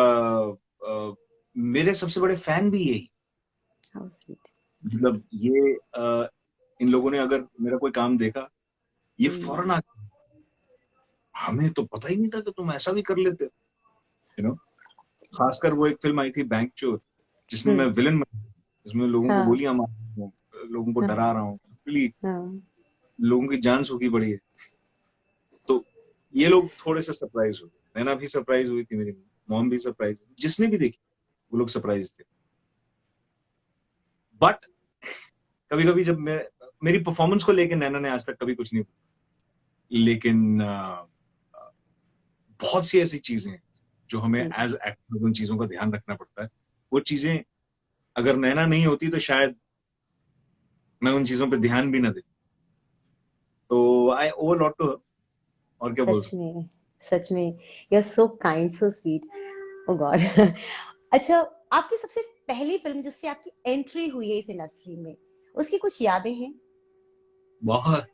आ, मेरे सबसे बड़े फैन भी यही। How sweet. मतलब ये इन लोगों ने अगर मेरा कोई काम देखा, ये फौरन आ, हमें तो पता ही नहीं था कि तुम ऐसा भी कर लेते हो, यू नो। खासकर वो एक फिल्म आई थी बैंक चोर, जिसमें मैं विलन बना, जिसमें लोगों को हाँ गोलियां मार रहा हूँ, लोगों को हाँ डरा रहा हूँ, Really, हाँ। लोगों की जान सूखी पड़ी है। तो ये लोग थोड़े से सरप्राइज हुए, नैना भी सरप्राइज हुई थी, मेरी मॉम भी सरप्राइज हुई, जिसने भी देखी वो लोग सरप्राइज थे। बट कभी कभी जब मेरी परफॉर्मेंस को लेकर नैना ने आज तक कभी कुछ नहीं बोला, लेकिन बहुत सी ऐसी चीजें हैं जो हमें एज एक्टर उन चीजों का ध्यान रखना पड़ता है। वो चीजें अगर नैना नहीं होती तो शायद मैं उन चीजों पे ध्यान भी ना दे। तो आई ओव लॉट टू हर, और क्या बोल सच सकते। में, सच में, you are so kind, so sweet. Oh God अच्छा, आपकी सबसे पहली फिल्म जिससे आपकी एंट्री हुई है इस इंडस्ट्री में, उसकी कुछ यादें हैं? बहुत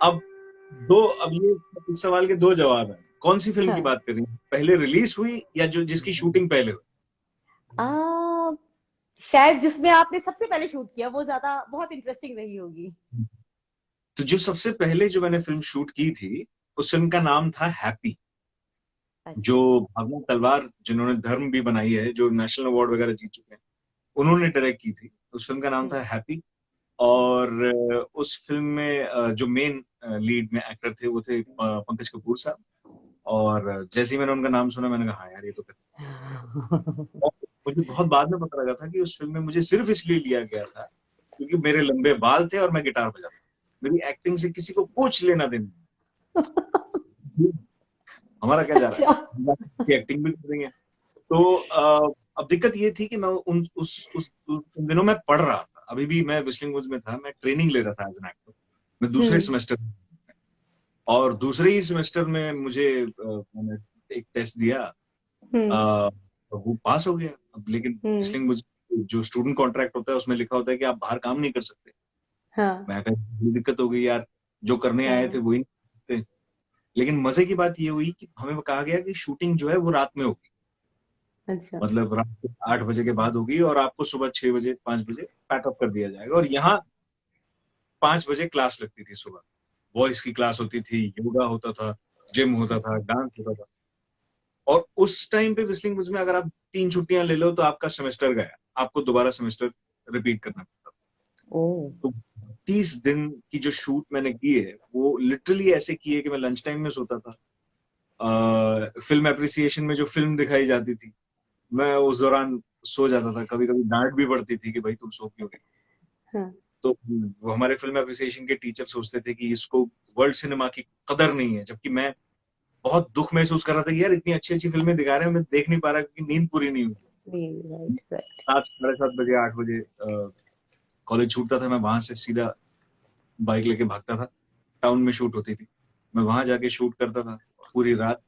अब अब ये इस सवाल के 2 जवाब हैं। कौन सी फिल्म की हाँ। बात कर रही हैं, पहले रिलीज हुई या जो जिसकी शूटिंग पहले हुई? आ, शायद जिसमें आपने सबसे पहले शूट किया वो ज्यादा बहुत इंटरेस्टिंग रही होगी। तो जो सबसे पहले जो मैंने फिल्म शूट की थी, उस फिल्म का नाम था हैप्पी। जो अच्छा। भागवत तलवार, जिन्होंने धर्म भी बनाई है, जो नेशनल अवार्ड वगैरह जीत चुके हैं, उन्होंने डायरेक्ट की थी। उस फिल्म का नाम था हैप्पी। और उस फिल्म में जो मेन लीड में एक्टर थे वो थे पंकज कपूर साहब। और जैसे ही मैंने उनका नाम सुना, मैंने कहा हाँ यार ये तो कर। और मुझे बहुत बाद में पता लगा था कि उस फिल्म में मुझे सिर्फ इसलिए लिया गया था क्योंकि मेरे लंबे बाल थे और मैं गिटार बजाता था। मेरी एक्टिंग से किसी को कुछ लेना देना नहीं। हमारा क्या जा रहा अच्छा। है, एक्टिंग भी कर रही है। तो अब दिक्कत ये थी कि मैं उन दिनों मैं पढ़ रहा था, अभी भी मैं विस्लिंग वुड्स में था, मैं ट्रेनिंग ले रहा था एज एन एक्टर। मैं दूसरे हम्म सेमेस्टर में, और दूसरे ही सेमेस्टर में मुझे मैंने एक टेस्ट दिया, हम्म अ, वो पास हो गया। अब लेकिन हम्म। विस्लिंग वुड्स जो स्टूडेंट कॉन्ट्रैक्ट होता है उसमें लिखा होता है कि आप बाहर काम नहीं कर सकते। हाँ मैं कहा ये दिक्कत हो गई यार, जो करने आए थे हाँ। वही नहीं करते। लेकिन मजे की बात ये हुई कि हमें कहा गया कि शूटिंग जो है वो रात में होगी, अच्छा। मतलब रात के 8 बजे के बाद होगी, और आपको सुबह 6 बजे 5 बजे पैकअप कर दिया जाएगा। और यहाँ 5 बजे क्लास लगती थी सुबह, वॉइस की क्लास होती थी, योगा होता था, जिम होता था, डांस होता था। और उस टाइम पे विस्लिंग वुड्स में अगर आप 3 छुट्टियां ले लो तो आपका सेमेस्टर गया, आपको दोबारा सेमेस्टर रिपीट करना पड़ता था। ओ। तो 30 दिन की जो शूट मैंने की है वो लिटरली ऐसे की है कि मैं लंच टाइम में सोता था। फिल्म एप्रिसिएशन में जो फिल्म दिखाई जाती थी, मैं उस दौरान सो जाता था। कभी कभी डांट भी पड़ती थी कि भाई तुम सो क्यों गए। हाँ। तो वो हमारे फिल्म एप्रिसिएशन के टीचर सोचते थे कि इसको वर्ल्ड सिनेमा की कदर नहीं है, जबकि मैं बहुत दुख महसूस कर रहा था कि यार इतनी अच्छी अच्छी फिल्में दिखा रहे हैं, मैं देख नहीं पा रहा क्योंकि नींद पूरी नहीं हुई। Right right. 7, 7:30 बजे, 8 बजे कॉलेज छूटता था, मैं वहां से सीधा बाइक लेके भागता था। टाउन में शूट होती थी, मैं वहां जाके शूट करता था पूरी रात।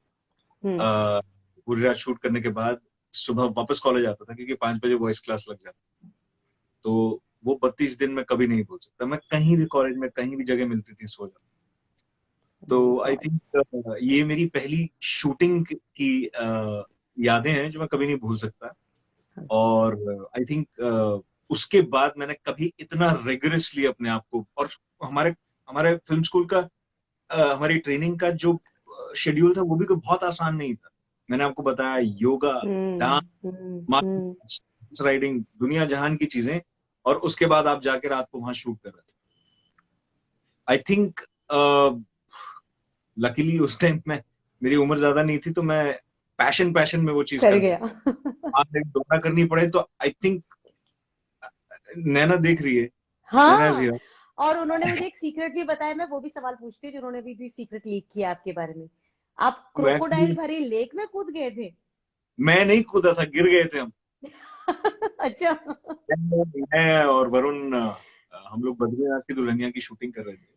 हम्म। अ, पूरी रात शूट करने के बाद सुबह वापस कॉलेज आता था क्योंकि 5 बजे वॉइस क्लास लग जाती। तो वो 32 दिन मैं कभी नहीं भूल सकता। मैं कहीं भी कॉलेज में कहीं भी जगह मिलती थी सो जाता। तो माय आई गॉड। थिंक ये मेरी पहली शूटिंग की यादें हैं जो मैं कभी नहीं भूल सकता। और आई थिंक उसके बाद मैंने कभी इतना रिगरसली अपने आप को, और हमारे हमारे फिल्म स्कूल का हमारी ट्रेनिंग का जो शेड्यूल था वो भी कोई बहुत आसान नहीं था। मैंने आपको बताया योगा, डांस, मार्शल राइडिंग, दुनिया जहान की चीजें, और उसके बाद आप जाके रात को वहां शूट कर रहे थे। आई थिंक लकीली उस टाइम में मेरी उम्र ज्यादा नहीं थी, तो मैं पैशन में वो चीज कर कर गया। गया। आप एक दोहरा करनी पड़े तो आई थिंक नैना देख रही है, नैना हाँ, जी। और उन्होंने मुझे एक सीक्रेट भी बताया, मैं वो भी सवाल पूछती हूँ जो उन्होंने भी सीक्रेट लीक किया आपके बारे में। आप मैं क्रोकोडाइल भरी लेक में कूद गए थे? मैं नहीं कूदा था, गिर गए थे हम। अच्छा। मैं और वरुण हम लोग बद्रीनाथ की दुल्हनिया की शूटिंग कर रहे थे।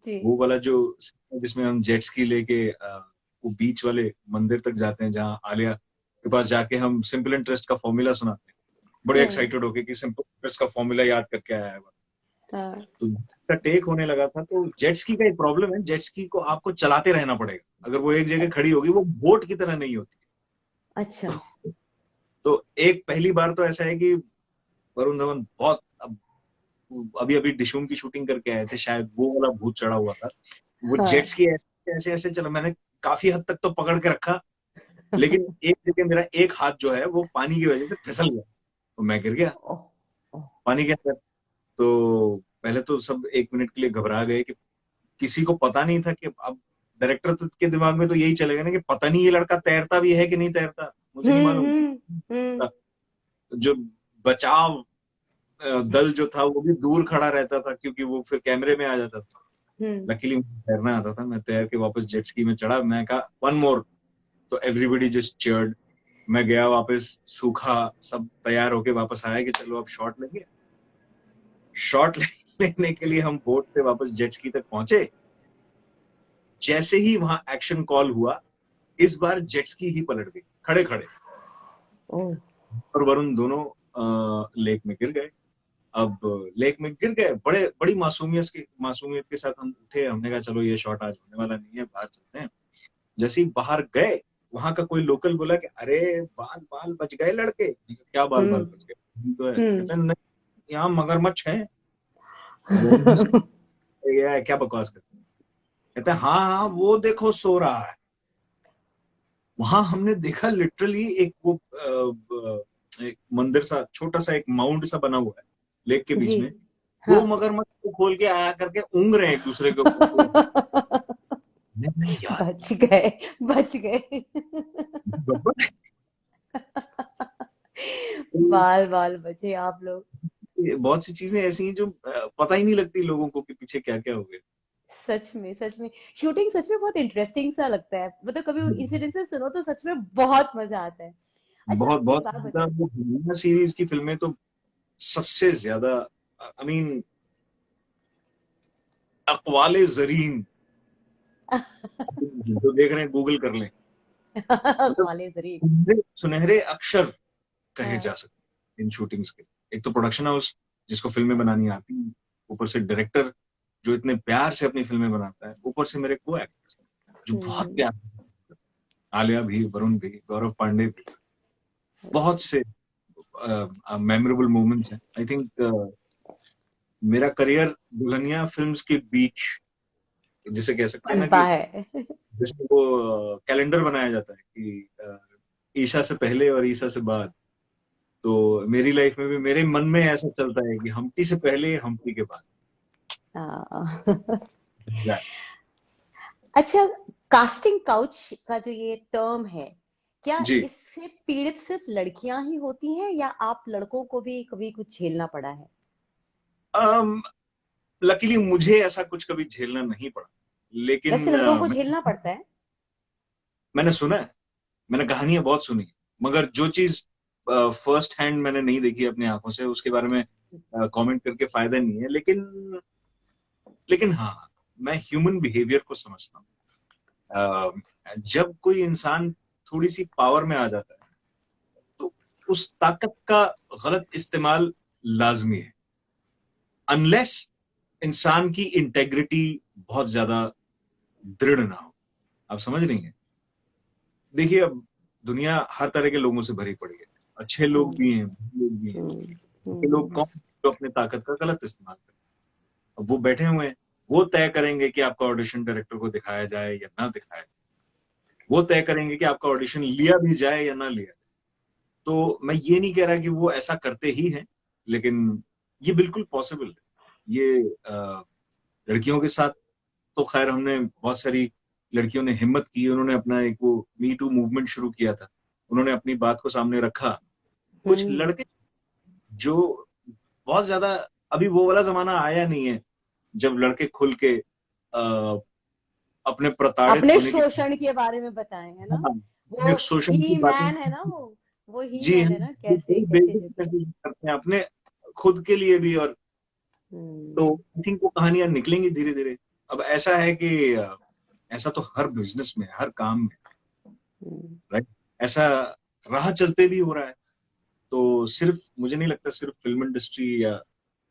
जी। वो वाला जो scene है जिसमें हम जेट स्की लेके वो बीच वाले मंदिर तक जाते हैं जहाँ आलिया के पास जाके हम सिंपल इंटरेस्ट का फॉर्मूला सुनाते हैं, बड़े एक्साइटेड होके कि सिंपल इंटरेस्ट का फॉर्मूला याद करके आया है वो। हाँ। तो का टेक होने लगा था। तो जेट स्की का एक प्रॉब्लम है, जेट स्की को आपको चलाते रहना पड़ेगा, अगर वो एक जगह खड़ी होगी वो बोट की तरह नहीं होती। अच्छा। तो एक पहली बार तो ऐसा है कि वरुण धवन बहुत अभी अभी डिशूम की शूटिंग करके आए थे, शायद वो वाला भूत चढ़ा हुआ था। वो हाँ। जेट्स की ऐसे ऐसे चला, मैंने काफी हद तक तो पकड़ के रखा, लेकिन एक जगह मेरा एक हाथ जो है वो पानी की वजह से फिसल गया, तो मैं गिर गया ओह, ओह। पानी के अंदर। तो पहले तो सब 1 मिनट के लिए घबरा गए कि किसी को पता नहीं था कि अब डायरेक्टर के दिमाग में तो यही चलेगा ना कि पता नहीं ये लड़का तैरता भी है कि नहीं तैरता, मुझे नहीं मालूम। हम्म। जो बचाव दल जो था वो भी दूर खड़ा रहता था क्योंकि वो फिर कैमरे में आ जाता था। हम्म। लकीली मुझे तैरना आता था, मैं तैर के वापस जेट स्की में चढ़ा, मैं कहा वन मोर, तो एवरीबॉडी जस्ट चीयर्ड। मैं गया वापस, सूखा, सब तैयार होके वापस आया कि चलो अब शॉट लेंगे। शॉट लेने के लिए हम बोट से वापस जेट स्की तक पहुंचे। जैसे ही वहां एक्शन कॉल हुआ, इस बार जेट स्की ही पलट गई खड़े खड़े, ओह। और वरुण दोनों लेक में गिर गए। अब लेक में गिर गए, बड़ी मासूमियत के साथ हम उठे, हमने कहा चलो ये शॉट आज होने वाला नहीं है, बाहर चलते हैं। जैसे ही बाहर गए, वहां का कोई लोकल बोला कि अरे बाल बाल बच गए लड़के। क्या बाल बाल बच गए? तो है हम्म। कहते हैं, नहीं यहाँ मगरमच्छ है। क्या बकवास करते हैं? कहते हैं हाँ हाँ वो देखो सो रहा है। वहां हमने देखा लिटरली एक मंदिर सा, छोटा सा एक माउंट सा बना हुआ है लेक के जी। बीच में। हाँ। दो मगरमच्छ को खोल के आया करके ऊँग रहे हैं एक दूसरे के ऊपर। नहीं यार, बच गए, बच गए। गब्बर। बाल बाल बचे आप लोग। बहुत सी चीजें ऐसी हैं जो पता ही नहीं लगती लोगों को कि पीछे क्या क्या हो गया। सच में, सच में। शूटिंग सच में बहुत इंटरेस्टिंग सा लगता है, मतलब कभी हम्म। इंसिडेंसेस सुनो तो सच में बहुत मजा आता है। अच्छा, बहुत एक बहुत बात ज्यादा बताइए। वो दुनिया सीरीज की फिल्में तो सबसे ज्यादा, आई मीन, अकवाले जरीन जो देख रहे हैं गूगल कर लें। मतलब वाले जरिए। सुनहरे सुनहरे अक्षर कहे जा हाँ। सकते हैं इन शूटिंग्स के। एक तो प्रोडक्शन हाउस जिसको फिल्में बनानी आती हैं, ऊपर से डायरेक्टर जो इतने प्यार से अपनी फिल्में बनाता है, ऊपर से मेरे को एक्टर्स जो बहुत हम्म। प्यार, आलिया भी, वरुण भी, गौरव पांडे भी, बहुत से मेमोरेबल मोमेंट्स हैं। आई थिंक मेरा करियर दुल्हनिया फिल्म्स के बीच, जिसे कह सकते हैं ना पनपा कि है। जिसमें वो कैलेंडर बनाया जाता है कि ईशा से पहले और ईशा से बाद। तो मेरी लाइफ में भी मेरे मन में ऐसा चलता है कि हम्पी से पहले, हम्पी के बाद। हाँ। अच्छा, कास्टिंग काउच का जो ये टर्म है, क्या जी, इससे पीड़ित सिर्फ लड़कियां ही होती हैं या आप लड़कों को भी कभी कुछ झेलना पड़ा है? लकीली मुझे ऐसा कुछ कभी झेलना नहीं पड़ा, वैसे लेकिन लड़कों को झेलना पड़ता है। मैंने सुना है, मैंने कहानियां बहुत सुनी है, मगर जो चीज फर्स्ट हैंड मैंने नहीं देखी अपनी आंखों से, उसके बारे में कमेंट करके फायदा नहीं है। लेकिन हाँ, मैं ह्यूमन बिहेवियर को समझता हूँ। जब कोई इंसान थोड़ी सी पावर में आ जाता है, तो उस ताकत का गलत इस्तेमाल लाजमी है, अनलेस इंसान की इंटेग्रिटी बहुत ज्यादा दृढ़ ना हो। आप समझ रही हैं? देखिए, अब दुनिया हर तरह के लोगों से भरी पड़ी है, अच्छे लोग हम्म। भी हैं, बुरे लोग भी हैं। हम्म। अच्छे लोग हम्म। कौन जो अपने ताकत का गलत इस्तेमाल करें? अब वो बैठे हुए हैं, वो तय करेंगे कि आपका ऑडिशन डायरेक्टर को दिखाया जाए या ना दिखाया जाए। वो तय करेंगे कि आपका ऑडिशन लिया भी जाए या ना लिया। तो मैं ये नहीं कह रहा कि वो ऐसा करते ही हैं, लेकिन ये बिल्कुल पॉसिबल है। ये लड़कियों के साथ तो खैर हमने बहुत सारी लड़कियों ने हिम्मत की, उन्होंने अपना एक वो मी टू मूवमेंट शुरू किया था, उन्होंने अपनी बात को सामने रखा। कुछ लड़के जो बहुत ज्यादा, अभी वो वाला जमाना आया नहीं है जब लड़के खुल के अपने प्रताड़ित अपने होने की, शोषण के बारे में बताएं, है ना? हाँ, वो अपने शोषण की ही बातें, मैन है ना, वो ही जी मैन हाँ, है ना, वो कैसे बड़ी कैसे बेइज्जती जीते हैं। महसूस करते हैं अपने खुद के लिए भी। और तो हम्म, आई थिंक वो कहानियां निकलेंगी धीरे धीरे। अब ऐसा है कि ऐसा तो हर बिजनेस में, हर काम में, हम्म, राइट, ऐसा राह चलते भी हो रहा है। तो सिर्फ मुझे नहीं लगता सिर्फ फिल्म इंडस्ट्री या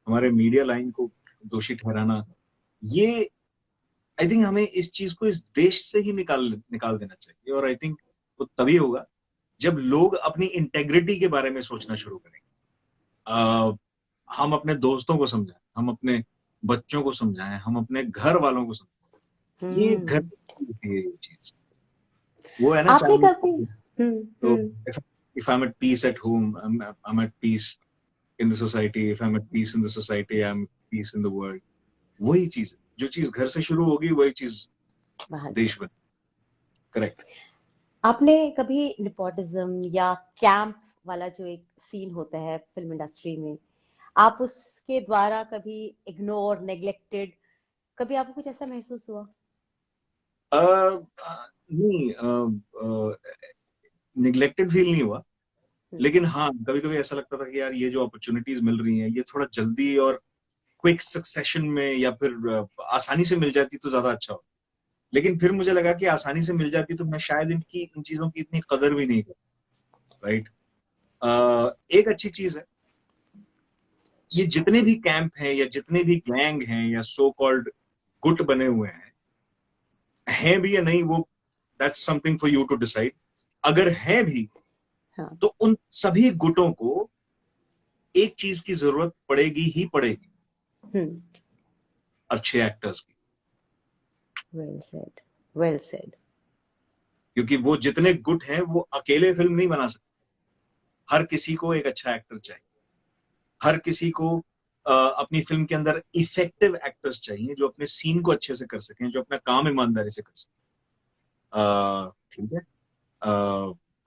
हमारे मीडिया लाइन को दोषी ठहराना, ये आई थिंक हमें इस चीज को इस देश से ही निकाल निकाल देना चाहिए। और आई थिंक वो तभी होगा जब लोग अपनी इंटेग्रिटी के बारे में सोचना शुरू करेंगे। हम अपने दोस्तों को समझाएं, हम अपने बच्चों को समझाएं, हम अपने घर वालों को समझाएं। ये घर हम्म। की होती है ये चीज, वो है ना आपने चाइनीज। कभी तो if I'm at peace at home, I'm at peace in the society. If I'm at peace in the society, I'm at peace in the world. वही चीज है, जो चीज घर से शुरू होगी वही चीज बाहर देश बन। करेक्ट। आपने कभी नेपोटिज्म या कैंप वाला जो एक सीन होता है फिल्म इंडस्ट्री में, आप उसके द्वारा कभी इग्नोर, नेग्लेक्टेड, कभी आपको कुछ ऐसा महसूस हुआ? नहीं, निग्लेक्टेड फील नहीं हुआ, हम्म, लेकिन हाँ कभी कभी ऐसा लगता था कि यार ये जो अपॉर्चुनिटीज मिल रही हैं ये थोड़ा जल्दी और क्विक सक्सेशन में या फिर आसानी से मिल जाती तो ज्यादा अच्छा हो। लेकिन फिर मुझे लगा कि आसानी से मिल जाती तो मैं शायद इन चीजों की इतनी कदर भी नहीं करता। राइट। एक अच्छी चीज है, ये जितने भी कैंप हैं या जितने भी गैंग हैं या सो कॉल्ड गुट बने हुए हैं भी या नहीं, वो that's something for you to decide. अगर हैं भी हाँ, तो उन सभी गुटों को एक चीज की जरूरत पड़ेगी ही पड़ेगी, हम्म, अच्छे एक्टर्स की। Well said, well said. क्योंकि वो जितने गुट हैं वो अकेले फिल्म नहीं बना सकते, हर किसी को एक अच्छा एक्टर चाहिए, हर किसी को अपनी फिल्म के अंदर इफेक्टिव एक्टर्स चाहिए जो अपने सीन को अच्छे से कर सकें, जो अपना काम ईमानदारी से कर सकें। ठीक है।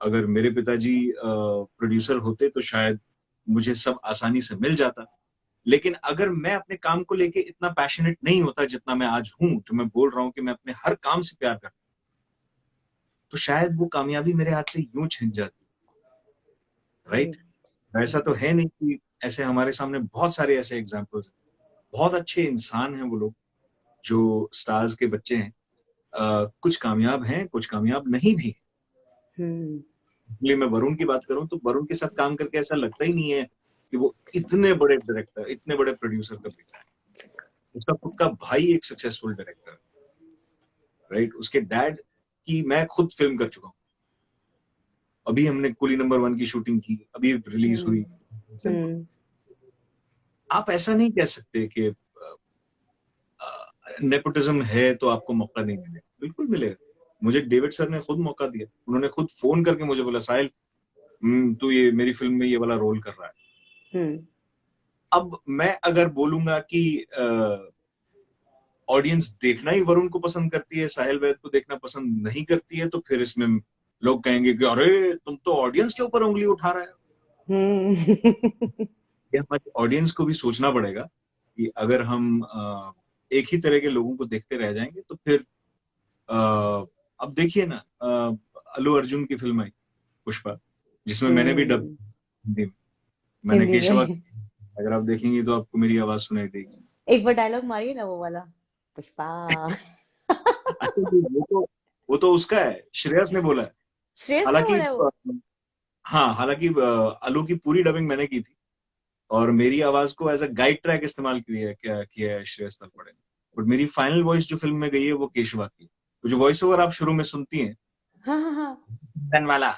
अगर मेरे पिताजी प्रोड्यूसर होते तो शायद मुझे सब आसानी से मिल जाता। लेकिन अगर मैं अपने काम को लेके इतना पैशनेट नहीं होता जितना मैं आज हूं, जो मैं बोल रहा हूं कि मैं अपने हर काम से प्यार करता हूं, तो शायद वो कामयाबी मेरे हाथ से यूं छिन जाती। राइट। ऐसा तो है नहीं कि ऐसे हमारे सामने बहुत सारे ऐसे एग्जाम्पल्स हैं, बहुत अच्छे इंसान हैं वो लोग जो स्टार्स के बच्चे हैं। कुछ कामयाब हैं, कुछ कामयाब नहीं भी। हम्म, इसलिए मैं वरुण की बात करूं तो वरुण के साथ काम करके ऐसा लगता ही नहीं है कि वो इतने बड़े डायरेक्टर, इतने बड़े प्रोड्यूसर का बेटा है। उसका खुद का भाई एक सक्सेसफुल डायरेक्टर है। राइट। उसके डैड की मैं खुद फिल्म कर चुका हूँ। अभी हमने कुली नंबर 1 की शूटिंग की, अभी रिलीज हुई। हम्म, आप ऐसा नहीं कह सकते कि नेपोटिज्म है तो आपको मौका नहीं मिलेगा, बिल्कुल मिलेगा। मुझे डेविड सर ने खुद मौका दिया, उन्होंने खुद फोन करके मुझे बोला साहिल तू ये मेरी फिल्म में ये वाला रोल कर रहा है। हम्म, अब मैं अगर बोलूंगा कि ऑडियंस देखना ही वरुण को पसंद करती है, साहिल वैद को देखना पसंद नहीं करती है, तो फिर इसमें लोग कहेंगे कि अरे तुम तो ऑडियंस के ऊपर उंगली उठा रहे हो। हम्म। ये हमारे ऑडियंस को भी सोचना पड़ेगा कि अगर हम एक ही तरह के लोगों को देखते रह जाएंगे तो फिर अब देखिए ना, अल्लू अर्जुन की फिल्म आई पुष्पा, जिसमें मैंने भी डब हिंदी में, मैंने हिंदी केशवा, में अगर आप देखेंगे तो आपको मेरी आवाज सुनाई देगी। एक बार डायलॉग मारिए ना, वो वाला, पुष्पा। अच्छा, वो तो उसका है, श्रेयस ने बोला है। श्रेयस ने हालांकि बोला है वो? हाँ, हालांकि अल्लू की पूरी डबिंग मैंने की थी और मेरी आवाज को एज अ गाइड ट्रैक इस्तेमाल किया है श्रेयस तलपड़े ने। बट मेरी फाइनल वॉइस जो फिल्म में गई है वो केशवा की। तो जो वॉइस ओवर आप शुरू में सुनती हैं हाँ, हाँ, हाँ। वाला,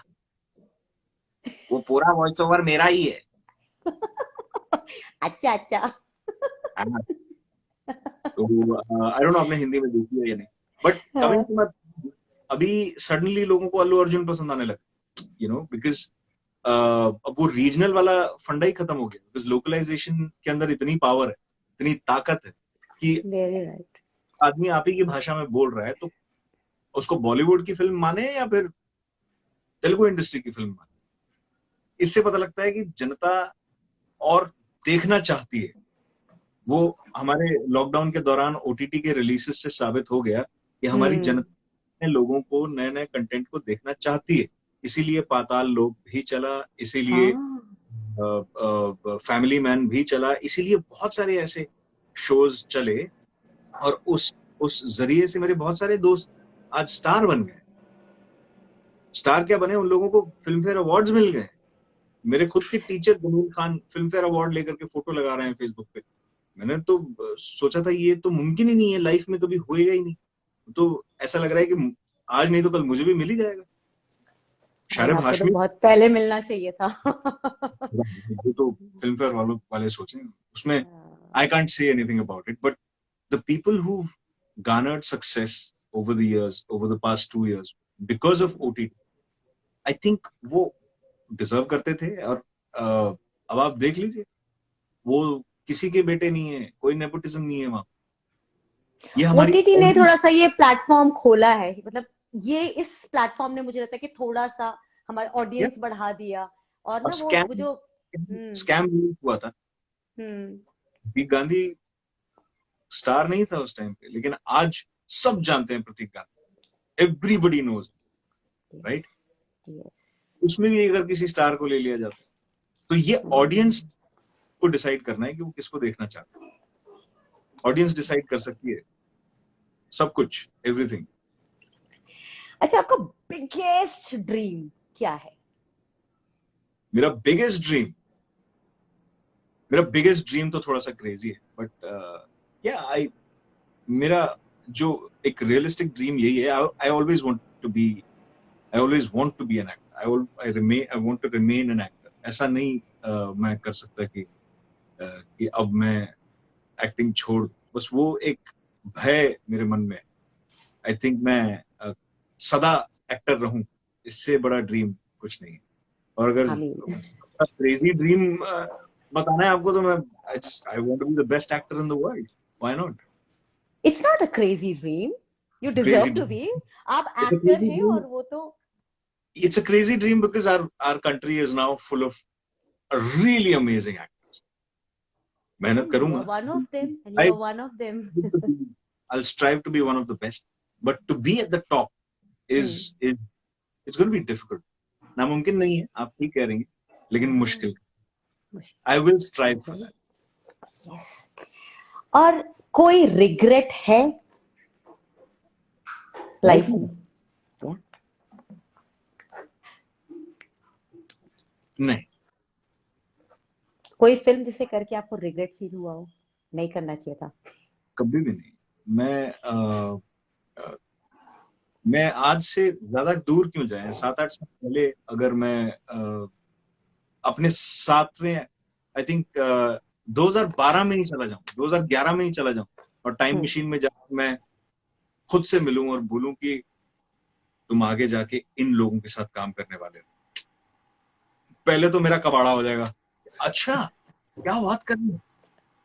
वो पूरा वॉइस ओवर मेरा ही है। अच्छा, अच्छा। हाँ, तो आई डोंट नो आपने हिंदी में देखी है या नहीं, बट कमिंग हाँ, टू माय, अभी सडनली लोगों को अल्लू अर्जुन पसंद आने लगा, यू नो, बिकॉज अब वो रीजनल वाला फंडा ही खत्म हो गया, बिकॉज लोकलाइजेशन के अंदर इतनी पावर है, इतनी ताकत है कि वेरी राइट। आदमी आप ही की भाषा में बोल रहा है, तो उसको बॉलीवुड की फिल्म माने या फिर तेलुगु इंडस्ट्री की फिल्म माने, इससे पता लगता है कि जनता और देखना चाहती है। वो हमारे लॉकडाउन के दौरान ओटीटी के रिलीजेस से साबित हो गया कि हमारी जनता लोगों को नए नए कंटेंट को देखना चाहती है। इसीलिए पाताल लोक भी चला, इसीलिए फैमिली मैन भी चला, इसीलिए बहुत सारे ऐसे शोज चले, और उस जरिए से मेरे बहुत सारे दोस्त आज स्टार बन गए। स्टार क्या बने, उन लोगों को फिल्म फेयर अवार्ड्स मिल गए। मेरे खुद के teacher Jameel Khan Filmfare award लेकर के फोटो लगा रहे हैं फेसबुक पे। मैंने तो सोचा था ये तो मुमकिन ही नहीं है, लाइफ में कभी होएगा ही नहीं। तो ऐसा लग रहा है कि आज नहीं तो कल मुझे भी मिल ही जाएगा। शायद आपको तो हाशमी बहुत पहले मिलना चाहिए था। वो तो फिल्म फेयर वाले सोचेंगे उसमें, I can't say anything about it, but the people who garnered success over the years, over the past 2 years because of OTT, I think वो डिजर्व करते थे। और अब आप देख लीजिए, वो किसी के बेटे नहीं है, कोई नेपोटिज्म नहीं है वहां। ये हमारी ओटीटी ने थोड़ा सा ये प्लेटफॉर्म खोला है, मतलब ये इस प्लेटफॉर्म ने मुझे लगता है कि थोड़ा सा हमारा ऑडियंस बढ़ा दिया, और ना वो जो स्कैम हुआ था। प्रतीक गांधी स्टार नहीं था उस टाइम पे, लेकिन आज सब जानते हैं प्रतीक गांधी, एवरीबडी नोज, राइट? उसमें भी अगर किसी स्टार को ले लिया जाता तो ये ऑडियंस को डिसाइड करना है कि वो किसको देखना चाहता है। ऑडियंस डिसाइड कर सकती है सब कुछ, एवरीथिंग। अच्छा, आपका बिगेस्ट ड्रीम क्या है? मेरा बिगेस्ट ड्रीम तो थोड़ा सा क्रेजी है, बट मेरा जो एक रियलिस्टिक ड्रीम यही है। I always want to be an actor. I want to remain an actor. ऐसा नहीं मैं कर सकता कि अब मैं एक्टिंग छोड़, बस वो एक भय मेरे मन में। आई थिंक मैं सदा एक्टर रहूं, इससे बड़ा ड्रीम कुछ नहीं है। और अगर क्रेजी ड्रीम बताना है आपको तो मैं I want to be the best actor in the world. Why not? It's not a crazy dream, you deserve to be. आप एक्टर हैं और वो तो it's a crazy dream because our country is now full of really amazing actors. मेहनत करूंगा, one of them, and you're one of them. I'll strive to be one of the best, but to be at the top is it's going to be difficult. नामुमकिन नहीं है, आप ठीक कह रही हैं, लेकिन मुश्किल। I will strive for that. Yes. और कोई रिग्रेट है लाइफ में? नहीं। कोई फिल्म जिसे करके आपको रिग्रेट फील हुआ हो, नहीं करना चाहिए था? कभी भी नहीं। मैं आज से ज्यादा दूर क्यों जाए? 7-8 साल पहले अगर मैं अपने साथ में, आई थिंक 2012 में ही चला जाऊं, 2011 में ही चला जाऊं, और टाइम मशीन में जाकर मैं खुद से मिलूं और बोलूं कि तुम आगे जाके इन लोगों के साथ काम करने वाले हो, पहले तो मेरा कबाड़ा हो जाएगा। अच्छा, क्या बात कर रही है,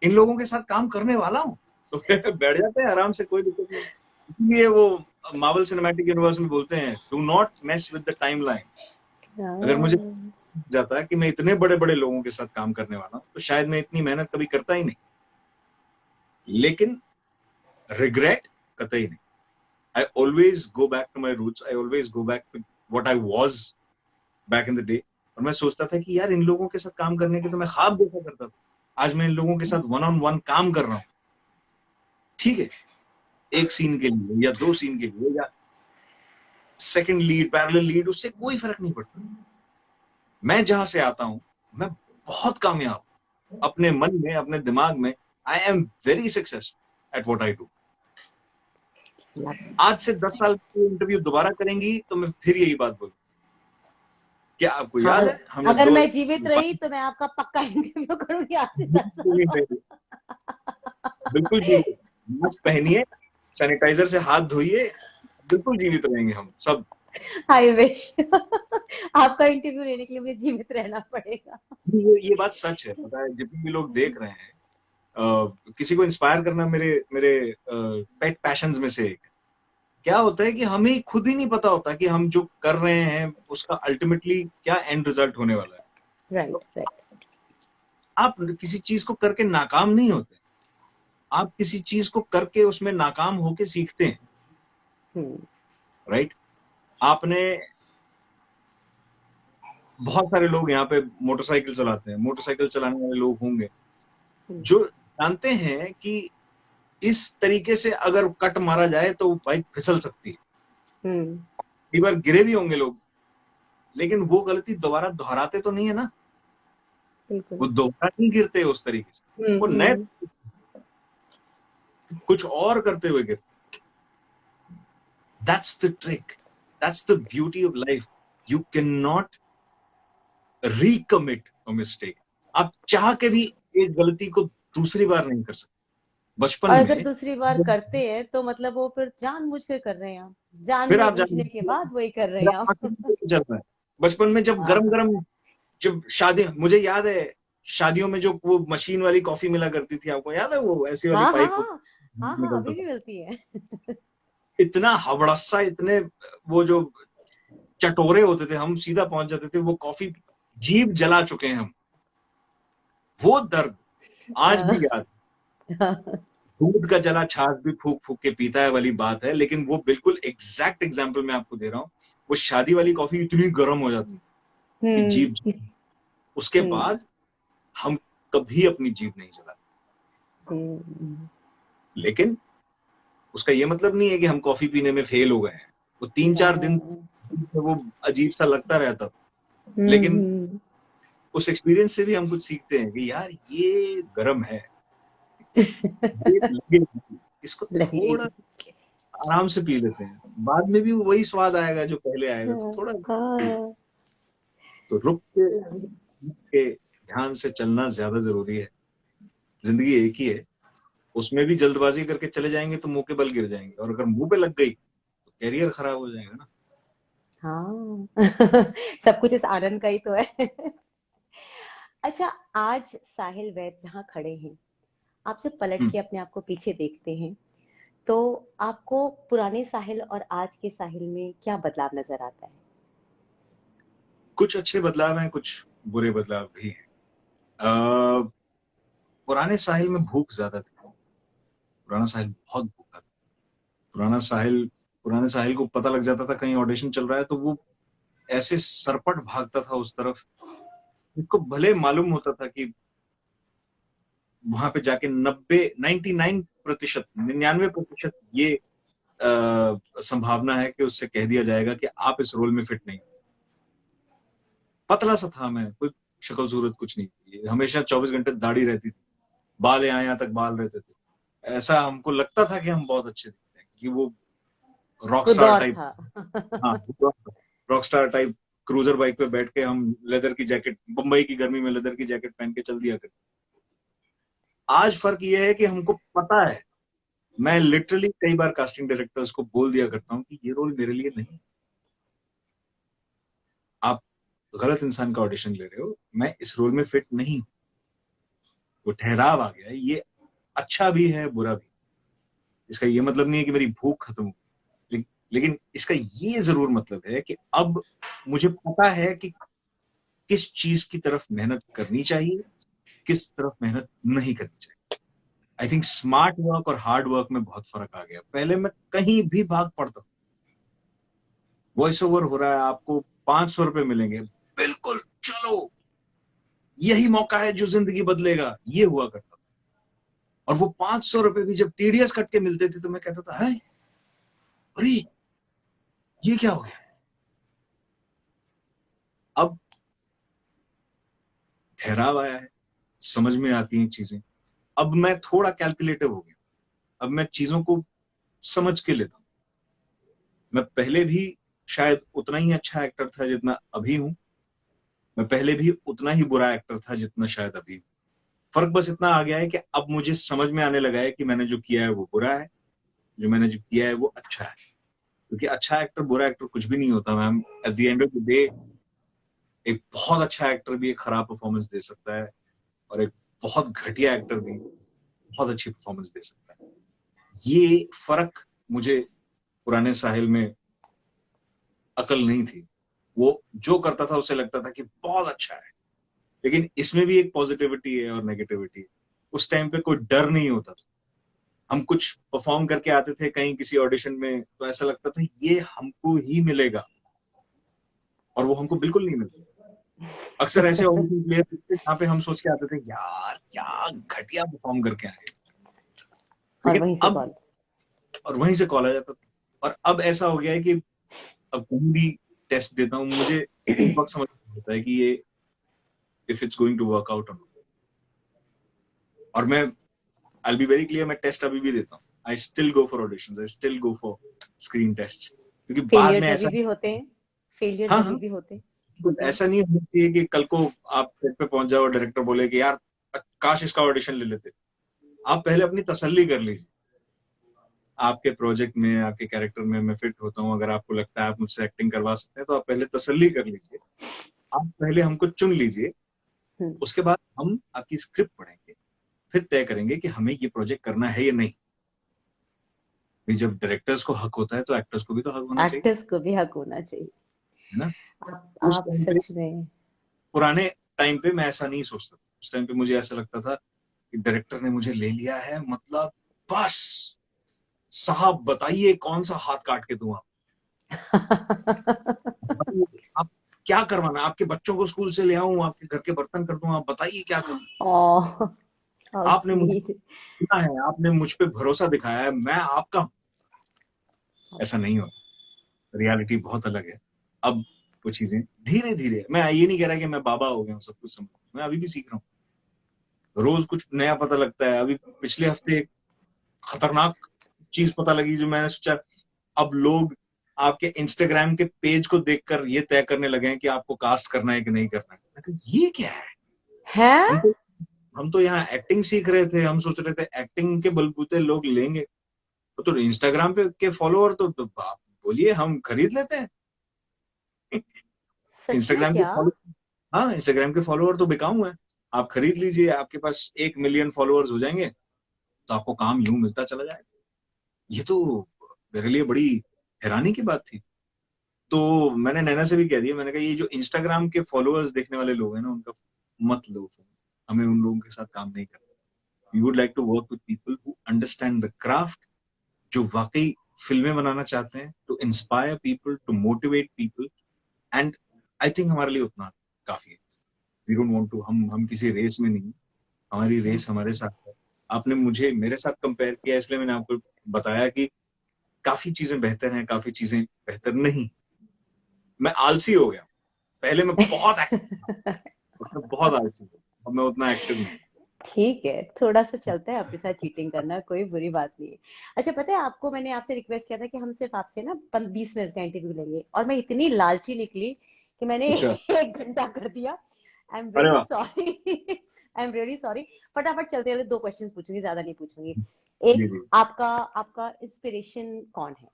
इन लोगों के साथ काम करने वाला हूँ, तो फिर बैठ जाते हैं आराम से, कोई दिक्कत नहीं। इसलिए वो मार्वल सिनेमैटिक यूनिवर्स में बोलते हैं, do not mess with the timeline. अगर मुझे जाता है कि मैं इतने बड़े बड़े लोगों के साथ काम करने वाला हूँ, तो शायद मैं इतनी मेहनत कभी करता ही नहीं। लेकिन रिग्रेट कतई नहीं। I always go back to my roots. I always go back to what I was back in the day. और मैं सोचता था कि यार इन लोगों के साथ काम करने के तो मैं ख्वाब देखा करता था, आज मैं इन लोगों के साथ 1-on-1 काम कर रहा हूँ। ठीक है, एक सीन के लिए या 2 सीन के लिए या सेकंड लीड, पैरेलल लीड, उससे कोई फर्क नहीं पड़ता। मैं जहां से आता हूं, मैं बहुत कामयाब हूं अपने मन में, अपने दिमाग में। I am very successful at what I do. आज से 10 साल की इंटरव्यू दोबारा करेंगी तो मैं फिर यही बात बोलूं। क्या आपको याद है हम अगर मैं जीवित रही तो मैं आपका पक्का इंटरव्यू करूंगी आज से 10 साल। बिल्कुल मास्क पहनिए, सैनिटाइजर से हाथ धोइए, बिल्कुल जीवित रहेंगे हम सब। आई विश आपका इंटरव्यू लेने के लिए मुझे जीवित रहना पड़ेगा। ये बात सच है, पता है, जितने भी लोग देख रहे हैं, किसी को इंस्पायर करना मेरे मेरे पेट पैशंस में से एक है। क्या होता है कि हमें खुद ही नहीं पता होता कि हम जो कर रहे हैं उसका अल्टीमेटली क्या एंड रिजल्ट होने वाला है। राइट तो राइट। आप किसी चीज को करके नाकाम नहीं होते, आप किसी चीज को करके उसमें नाकाम होके सीखते हैं, राइट। आपने, बहुत सारे लोग यहाँ पे मोटरसाइकिल चलाते हैं, मोटरसाइकिल चलाने वाले लोग होंगे जो जानते हैं कि इस तरीके से अगर कट मारा जाए तो बाइक फिसल सकती है। कई बार गिरे भी होंगे लोग, लेकिन वो गलती दोबारा दोहराते तो नहीं है ना, वो दोबारा नहीं गिरते उस तरीके से, वो नए कुछ और करते हुए गिरते। That's the trick, that's the beauty of life. You can not recommit a mistake. आप चाह के भी एक गलती को दूसरी बार नहीं कर सकते। बचपन और में अगर दूसरी बार करते हैं तो मतलब वो फिर जानबूझ कर रहे हैं आप, फिर जानने आप बूझने के बाद वही कर रहे हैं आप। चल रहा है। बचपन में जब गरम गरम, जब शादी, मुझे याद है शादियों में जो वो मशीन वाली कॉफी मिला करती थी, आपको याद है, वो ऐसी वाली हाँ हाँ पाइप हाँ हाँ हाँ, निकलता अभी था, भी मिलती है। इतना हबड़सा, इतने वो जो चटोरे होते थे, हम सीधा पहुंच जाते थे, वो कॉफी जीभ जला चुके हैं हम, वो दर्द आज भी याद। दूध का जला छाछ भी फूक फूक के पीता है वाली बात है, लेकिन वो बिल्कुल एग्जैक्ट एग्जाम्पल मैं आपको दे रहा हूँ। वो शादी वाली कॉफी इतनी गर्म हो जाती कि जीभ, उसके बाद हम कभी अपनी जीभ नहीं जलाते। लेकिन उसका ये मतलब नहीं है कि हम कॉफी पीने में फेल हो गए हैं। वो 3-4 दिन वो अजीब सा लगता रहता, लेकिन उस एक्सपीरियंस से भी हम कुछ सीखते हैं कि यार ये गर्म है, ये लगेगी, इसको थोड़ा आराम से पी लेते हैं, बाद में भी वही स्वाद आएगा जो पहले आएगा, तो थोड़ा तो रुक के ध्यान से चलना ज्यादा जरूरी है। जिंदगी एक ही है, उसमें भी जल्दबाजी करके चले जाएंगे तो मुंह के बल गिर जाएंगे, और अगर मुंह पे लग गई तो कैरियर खराब हो जाएगा ना। हाँ सब कुछ इस आनंद का ही तो है। अच्छा, आज साहिल वैद जहाँ खड़े हैं, आप जब पलट के अपने आप को पीछे देखते हैं तो आपको पुराने साहिल और आज के साहिल में क्या बदलाव नजर आता है? कुछ अच्छे बदलाव हैं, कुछ बुरे बदलाव भी हैं। पुराने साहिल में भूख ज्यादा थी, पुराना साहिल बहुत भूखा था। पुराने साहिल को पता लग जाता था कहीं ऑडिशन चल रहा है तो वो ऐसे सरपट भागता था उस तरफ, उसको भले मालूम होता था कि वहां पे जाके 99% ये संभावना है कि उससे कह दिया जाएगा कि आप इस रोल में फिट नहीं। पतला सा था मैं, कोई शक्ल सूरत कुछ नहीं थी, हमेशा 24 घंटे दाढ़ी रहती थी, बाल यहाँ तक बाल रहते थे, ऐसा हमको लगता था कि हम बहुत अच्छे दिखते हैं कि वो रॉक वो स्टार दौर टाइप। था। हाँ, rock star type cruiser bike पे बैठ के हम लेदर की जैकेट, बंबई की गर्मी में लेदर की जैकेट पहन के चल दिया करते। आज फर्क ये है कि हमको पता है, मैं लिटरली कई बार कास्टिंग डायरेक्टर्स को बोल दिया करता हूँ कि ये रोल मेरे लिए नहीं, आप गलत इंसान का ऑडिशन ले रहे हो, मैं इस रोल में फिट नहीं हूँ। वो ठहराव आ गया है, ये अच्छा भी है बुरा भी। इसका ये मतलब नहीं है कि मेरी भूख खत्म हो, लेकिन इसका ये जरूर मतलब है कि अब मुझे पता है कि किस चीज की तरफ मेहनत करनी चाहिए, किस तरफ मेहनत नहीं करनी चाहिए। आई थिंक स्मार्ट वर्क और हार्ड वर्क में बहुत फर्क आ गया। पहले मैं कहीं भी भाग पड़ता, वॉइस ओवर हो रहा है, आपको 500 रुपए मिलेंगे, बिल्कुल चलो, यही मौका है जो जिंदगी बदलेगा, ये हुआ करता। और वो 500 रुपए भी जब टीडीएस कट के मिलते थे तो मैं कहता था, है अरे ये क्या हो गया। अब ठहराव आया है, समझ में आती हैं चीजें, अब मैं थोड़ा कैलकुलेटिव हो गया, अब मैं चीजों को समझ के लेता हूं। मैं पहले भी शायद उतना ही अच्छा एक्टर था जितना अभी हूं, मैं पहले भी उतना ही बुरा एक्टर था जितना शायद अभी हूं। फर्क बस इतना आ गया है कि अब मुझे समझ में आने लगा है कि मैंने जो किया है वो बुरा है, जो मैंने जो किया है वो अच्छा है। क्योंकि अच्छा एक्टर बुरा एक्टर कुछ भी नहीं होता ma'am. At the end of the day एक बहुत अच्छा एक्टर भी एक खराब परफॉर्मेंस दे सकता है, और एक बहुत घटिया एक्टर भी बहुत अच्छी परफॉर्मेंस दे सकता है। ये फर्क मुझे पुराने साहिल में अकल नहीं थी। वो जो करता था उसे लगता था कि बहुत अच्छा है, लेकिन इसमें भी एक पॉजिटिविटी है और नेगेटिविटी है। उस टाइम पे कोई डर नहीं होता था। हम कुछ परफॉर्म करके आते थे कहीं किसी ऑडिशन में, तो ऐसा लगता था ये हमको ही मिलेगा, और वो हमको बिल्कुल नहीं मिलता। अक्सर ऐसे ऑडिशन प्लेयर थे जहाँ पे हम सोच के आते थे यार क्या घटिया परफॉर्म करके आए, और लेकिन वहीं से अब कॉल। और वहीं से कॉल आ जाता था। और अब ऐसा हो गया है कि अब कहीं भी टेस्ट देता हूँ, मुझे उस वक्त समझ आता है कि ये if it's going to work out. और मैं I will be very clear, मैं टेस्ट अभी भी देता हूँ। I still go for auditions, I still go for screen test, क्योंकि बाद में फेलियर्स अभी ऐसा, भी होते हैं, फेलियर्स हाँ अभी हाँ, भी होते हैं। ऐसा नहीं होना चाहिए कि कल को आप सेट पे पहुंच जाओ और डायरेक्टर बोले कि यार काश इसका ऑडिशन ले लेते। आप पहले अपनी तसल्ली कर लीजिए, आपके प्रोजेक्ट में आपके कैरेक्टर में मैं फिट होता हूँ। अगर आपको लगता है आप मुझसे एक्टिंग करवा सकते हैं तो आप पहले तसल्ली कर लीजिए, आप पहले हमको चुन लीजिए। हम्म। उसके बाद हम आपकी स्क्रिप्ट पढ़ेंगे, फिर तय करेंगे कि हमें ये प्रोजेक्ट करना है या नहीं। जब डायरेक्टर्स को हक होता है तो एक्टर्स को भी तो हक होना चाहिए, एक्टर्स को भी हक होना चाहिए। है ना। उस आप टाइम पे, सच में। पुराने टाइम पे मैं ऐसा नहीं सोचता। उस टाइम पे मुझे ऐसा लगता था कि डायरेक्टर ने मुझे ले लिया है, मतलब बस साहब बताइए कौन सा हाथ काट के दूं, बताइए, आप क्या करवाना है? आपके बच्चों को स्कूल से ले आऊं, आपके घर के बर्तन कर दूं, आप बताइए क्या करना ओह, है? हाउ आपने मुझे स्वीट। चुना है, आपने मुझ पे भरोसा दिखाया है, मैं आपका हूं। ऐसा नहीं होता, रियलिटी बहुत अलग है। अब वो चीजें धीरे धीरे, मैं ये नहीं कह रहा कि मैं बाबा हो गया हूँ सब कुछ समझ, मैं अभी भी सीख रहा हूँ। रोज कुछ नया पता लगता है। अभी पिछले हफ्ते एक खतरनाक चीज पता लगी जो मैंने सोचा, अब लोग आपके इंस्टाग्राम के पेज को देखकर ये तय करने लगे हैं कि आपको कास्ट करना है कि नहीं करना है। मैं कहा, ये क्या है? है। हम तो हम तो यहाँ एक्टिंग सीख रहे थे, हम सोच रहे थे एक्टिंग के बलबूते लोग लेंगे, तो इंस्टाग्राम पे के फॉलोअर तो आप बोलिए हम खरीद लेते हैं। सच में इंस्टाग्राम के क्या? फॉलो हाँ, इंस्टाग्राम के फॉलोअर तो बिकाऊ हैं। आप खरीद लीजिए, आपके पास 1 मिलियन फॉलोअर्स हो जाएंगे तो आपको काम यूं मिलता चला जाएगा। ये तो मेरे लिए बड़ी हैरानी की बात थी। तो मैंने नैना से भी कह दिया, मैंने कहा ये जो इंस्टाग्राम के फॉलोअर्स देखने वाले लोग हैं ना, उनका मत लो फोन, हमें उन लोगों के साथ काम नहीं करना। We would like to work with people who understand the craft, जो वाकई फिल्में बनाना चाहते हैं, to inspire people, to motivate people. And I think हमारे लिए उतना काफी है। वी डोंट वांट टू, हम किसी रेस में नहीं, हमारी रेस हमारे साथ है। आपने मुझे मेरे साथ कंपेयर किया, इसलिए मैंने आपको बताया कि काफी चीजें बेहतर हैं, काफी चीजें बेहतर नहीं। मैं आलसी हो गया, पहले मैं बहुत एक्टिव था, अब मैं बहुत आलसी हूँ, अब मैं उतना एक्टिव नहीं। ठीक है, थोड़ा सा चलता है आपके साथ चीटिंग करना, कोई बुरी बात नहीं है। अच्छा, पता है आपको, मैंने आपसे रिक्वेस्ट किया था कि हम सिर्फ आपसे ना 20 मिनट का इंटरव्यू लेंगे, और मैं इतनी लालची निकली कि मैंने अच्छा, 1 घंटा कर दिया। आई एम अरे वेरी वाह। Sorry. I am really sorry. फटाफट चलते चलते 2 क्वेश्चन पूछूंगी, ज्यादा नहीं पूछूंगी। जी एक, जी, आपका आपका इंस्पिरेशन कौन है?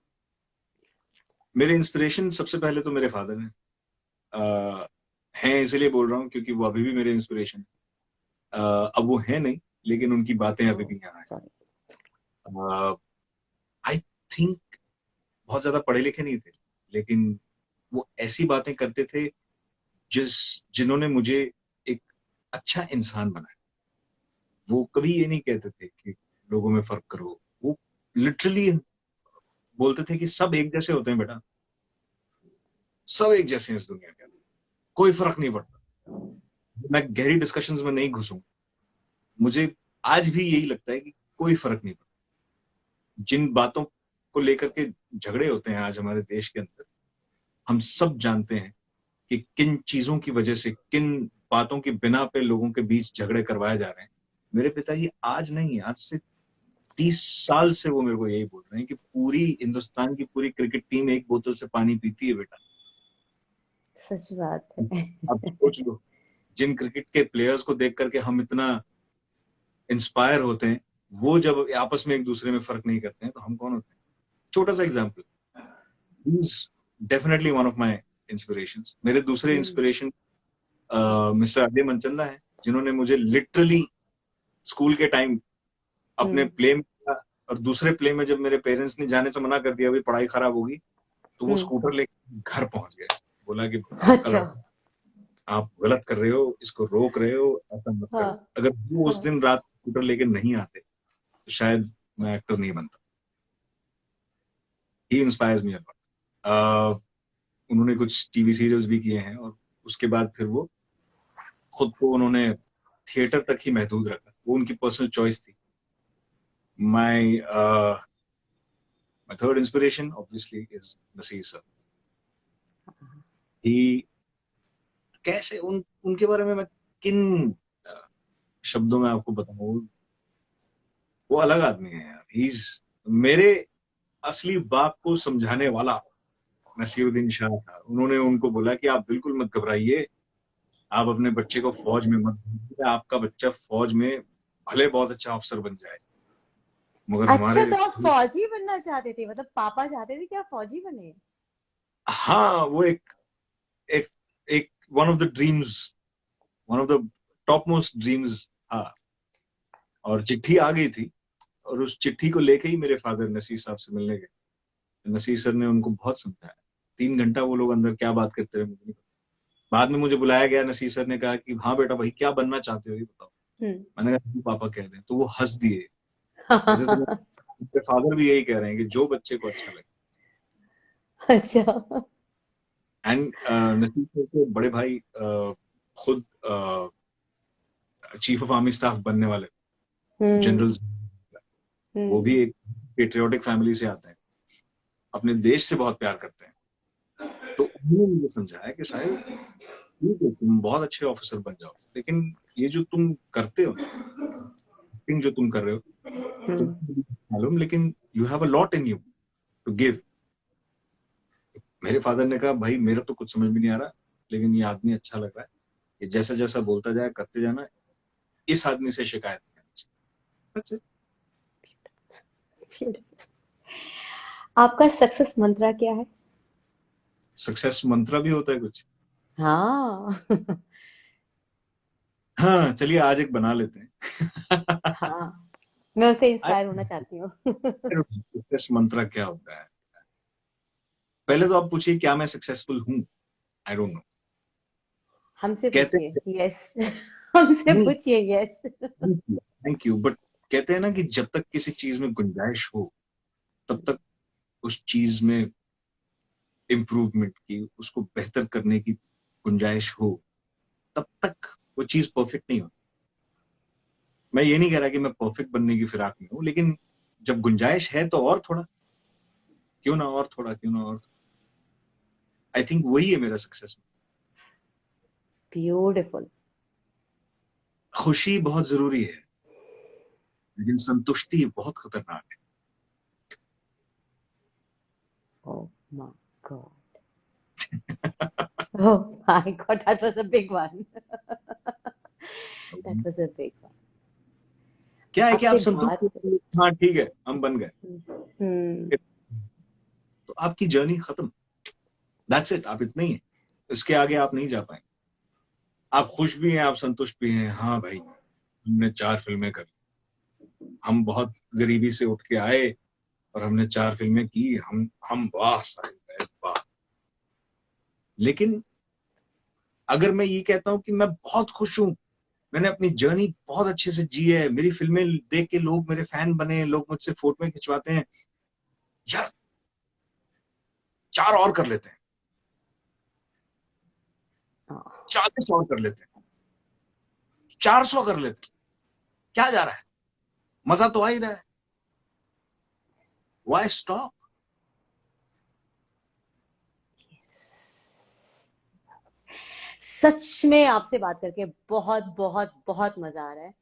मेरे इंस्पिरेशन सबसे पहले तो मेरे फादर हैं। हैं इसलिए बोल रहा हूँ क्योंकि वो अभी भी मेरे इंस्पिरेशन। अब वो है नहीं, लेकिन उनकी बातें अभी भी यहाँ सॉरी। है। आई थिंक बहुत ज्यादा पढ़े लिखे नहीं थे, लेकिन वो ऐसी बातें करते थे जिन्होंने मुझे एक अच्छा इंसान बनाया। वो कभी ये नहीं कहते थे कि लोगों में फर्क करो, वो लिटरली बोलते थे कि सब एक जैसे होते हैं बेटा, सब एक जैसे हैं इस दुनिया के अंदर, कोई फर्क नहीं पड़ता। मैं गहरी डिस्कशंस में नहीं घुसूंगा, मुझे आज भी यही लगता है कि कोई फर्क नहीं पड़ता। जिन बातों को लेकर के झगड़े होते हैं आज हमारे देश के अंदर, हम सब जानते हैं कि किन चीजों की वजह से, किन बातों की बिना पे लोगों के बीच झगड़े करवाए जा रहे हैं। मेरे पिताजी आज नहीं, आज से 30 साल से वो मेरे को यही बोल रहे हैं कि पूरी हिंदुस्तान की पूरी क्रिकेट टीम एक बोतल से पानी पीती है बेटा। सच बात है। अब सोच लो, जिन क्रिकेट के प्लेयर्स को देख करके हम इतना इंस्पायर होते हैं, वो जब आपस में एक दूसरे में फर्क नहीं करते हैं तो हम कौन होते हैं? छोटा सा example, he is definitely one of my inspirations. मेरे दूसरे इंस्पिरेशन मिस्टर अजय मनचंदा है, जिन्होंने मुझे लिटरली स्कूल के टाइम अपने प्ले में, और दूसरे प्ले में जब मेरे पेरेंट्स ने जाने से मना कर दिया, अभी पढ़ाई खराब होगी, तो वो स्कूटर लेके घर पहुंच गए, बोला कि अच्छा, आप गलत कर रहे हो, इसको रोक रहे हो, ऐसा मत करो। अगर वो उस दिन रात स्कूटर लेके नहीं आते तो शायद मैं एक्टर नहीं बनता। ही इंस्पायर्स मी अलॉट। उन्होंने कुछ टीवी सीरियल्स भी किए हैं, और उसके बाद फिर वो खुद को उन्होंने थिएटर तक ही महदूद रखा, वो उनकी पर्सनल चॉइस थी। My third inspiration obviously is Naseer sir. He कैसे उनके बारे में मैं किन शब्दों में आपको बताऊं, वो अलग आदमी है यार। ही इज मेरे असली बाप को समझाने वाला नसीरुद्दीन शाह था। उन्होंने उनको बोला कि आप बिल्कुल मत घबराइए, आप अपने बच्चे को फौज में मत भेजिए, आपका बच्चा फौज में भले बहुत अच्छा अफसर बन जाए, मगर अच्छा, हमारे, तो आप फौजी बनना चाहते थे? मतलब पापा चाहते थे कि आप फौजी बने? हाँ, वो एक एक एक one of the dreams, one of the top most dreams था। और चिट्ठी आ गई थी, और उस चिट्ठी को लेके ही मेरे फादर नसीर साहब से मिलने गए। नसीर सर ने उनको बहुत समझाया। 3 घंटा वो लोग अंदर क्या बात करते रहे मुझे नहीं पता। बाद में मुझे बुलाया गया, नसीर सर ने कहा कि हाँ बेटा, भाई क्या बनना चाहते हो ये बताओ। मैंने कहा पापा कह दें, तो वो हंस दिए। कहते तो फादर भी यही कह रहे हैं कि जो बच्चे को अच्छा लगे। अच्छा। एंड नसीर सर के बड़े भाई खुद चीफ ऑफ आर्मी स्टाफ बनने वाले, जनरल। वो भी एक पेट्रियोटिक फैमिली से आते हैं, अपने देश से बहुत प्यार करते हैं। तो उन्होंने मुझे समझाया कि साहिब ठीक है, तुम बहुत अच्छे ऑफिसर बन जाओ, लेकिन ये जो तुम करते हो, जो तुम कर रहे हो, तो मालूम, लेकिन you have a lot in you to give. मेरे फादर ने कहा भाई मेरा तो कुछ समझ में नहीं आ रहा, लेकिन ये आदमी अच्छा लग रहा है, ये जैसा जैसा बोलता जाए करते जाना, इस आदमी से शिकायत नहीं। आपका सक्सेस मंत्रा क्या है? सक्सेस मंत्र भी होता है कुछ? हाँ। हाँ, चलिए आज एक बना लेते हैं। हाँ, मैं उससे इंस्पायर होना चाहती हूँ। सक्सेस मंत्र क्या होता है? पहले तो आप पूछिए क्या मैं सक्सेसफुल हूँ? आई डोंट नो। हमसे कहते पूछिए। यस। हमसे नहीं, पूछिए। यस। थैंक यू, बट कहते हैं ना कि जब तक किसी चीज में गुंजाइश हो, तब तक उस चीज में इम्प्रूवमेंट की, उसको बेहतर करने की गुंजाइश हो, तब तक वो चीज परफेक्ट नहीं होती। मैं ये नहीं कह रहा कि मैं परफेक्ट बनने की फिराक में हूँ, लेकिन जब गुंजाइश है तो और थोड़ा, क्यों ना और थोड़ा, क्यों ना और थोड़ा। आई थिंक वही है मेरा सक्सेस। ब्यूटीफुल। खुशी बहुत जरूरी है, लेकिन संतुष्टि बहुत खतरनाक है। Oh my God. Oh my God, that was a big one. That was a big one. क्या है कि आप आपसे संतुष्ट बात। हो, हाँ ठीक है हम बन गए, हम्म। तो आपकी जर्नी खत्म। दैट्स इट, आप इतना ही है, इसके आगे आप नहीं जा पाएंगे। आप खुश भी हैं, आप संतुष्ट भी हैं, हाँ भाई हमने 4 फिल्में करी, हम बहुत गरीबी से उठ के आए और हमने 4 फिल्में की, हम वाह साहिब वाह। लेकिन अगर मैं ये कहता हूं कि मैं बहुत खुश हूं, मैंने अपनी जर्नी बहुत अच्छे से जी है, मेरी फिल्में देख के लोग मेरे फैन बने, लोग मुझसे फोटो खिंचवाते हैं, यार 4 और कर लेते हैं, 40 और कर लेते हैं, 400 कर लेते हैं, क्या जा रहा है, मजा तो आ ही रहा है, व्हाई स्टॉप? सच में आपसे बात करके बहुत बहुत बहुत मजा आ रहा है।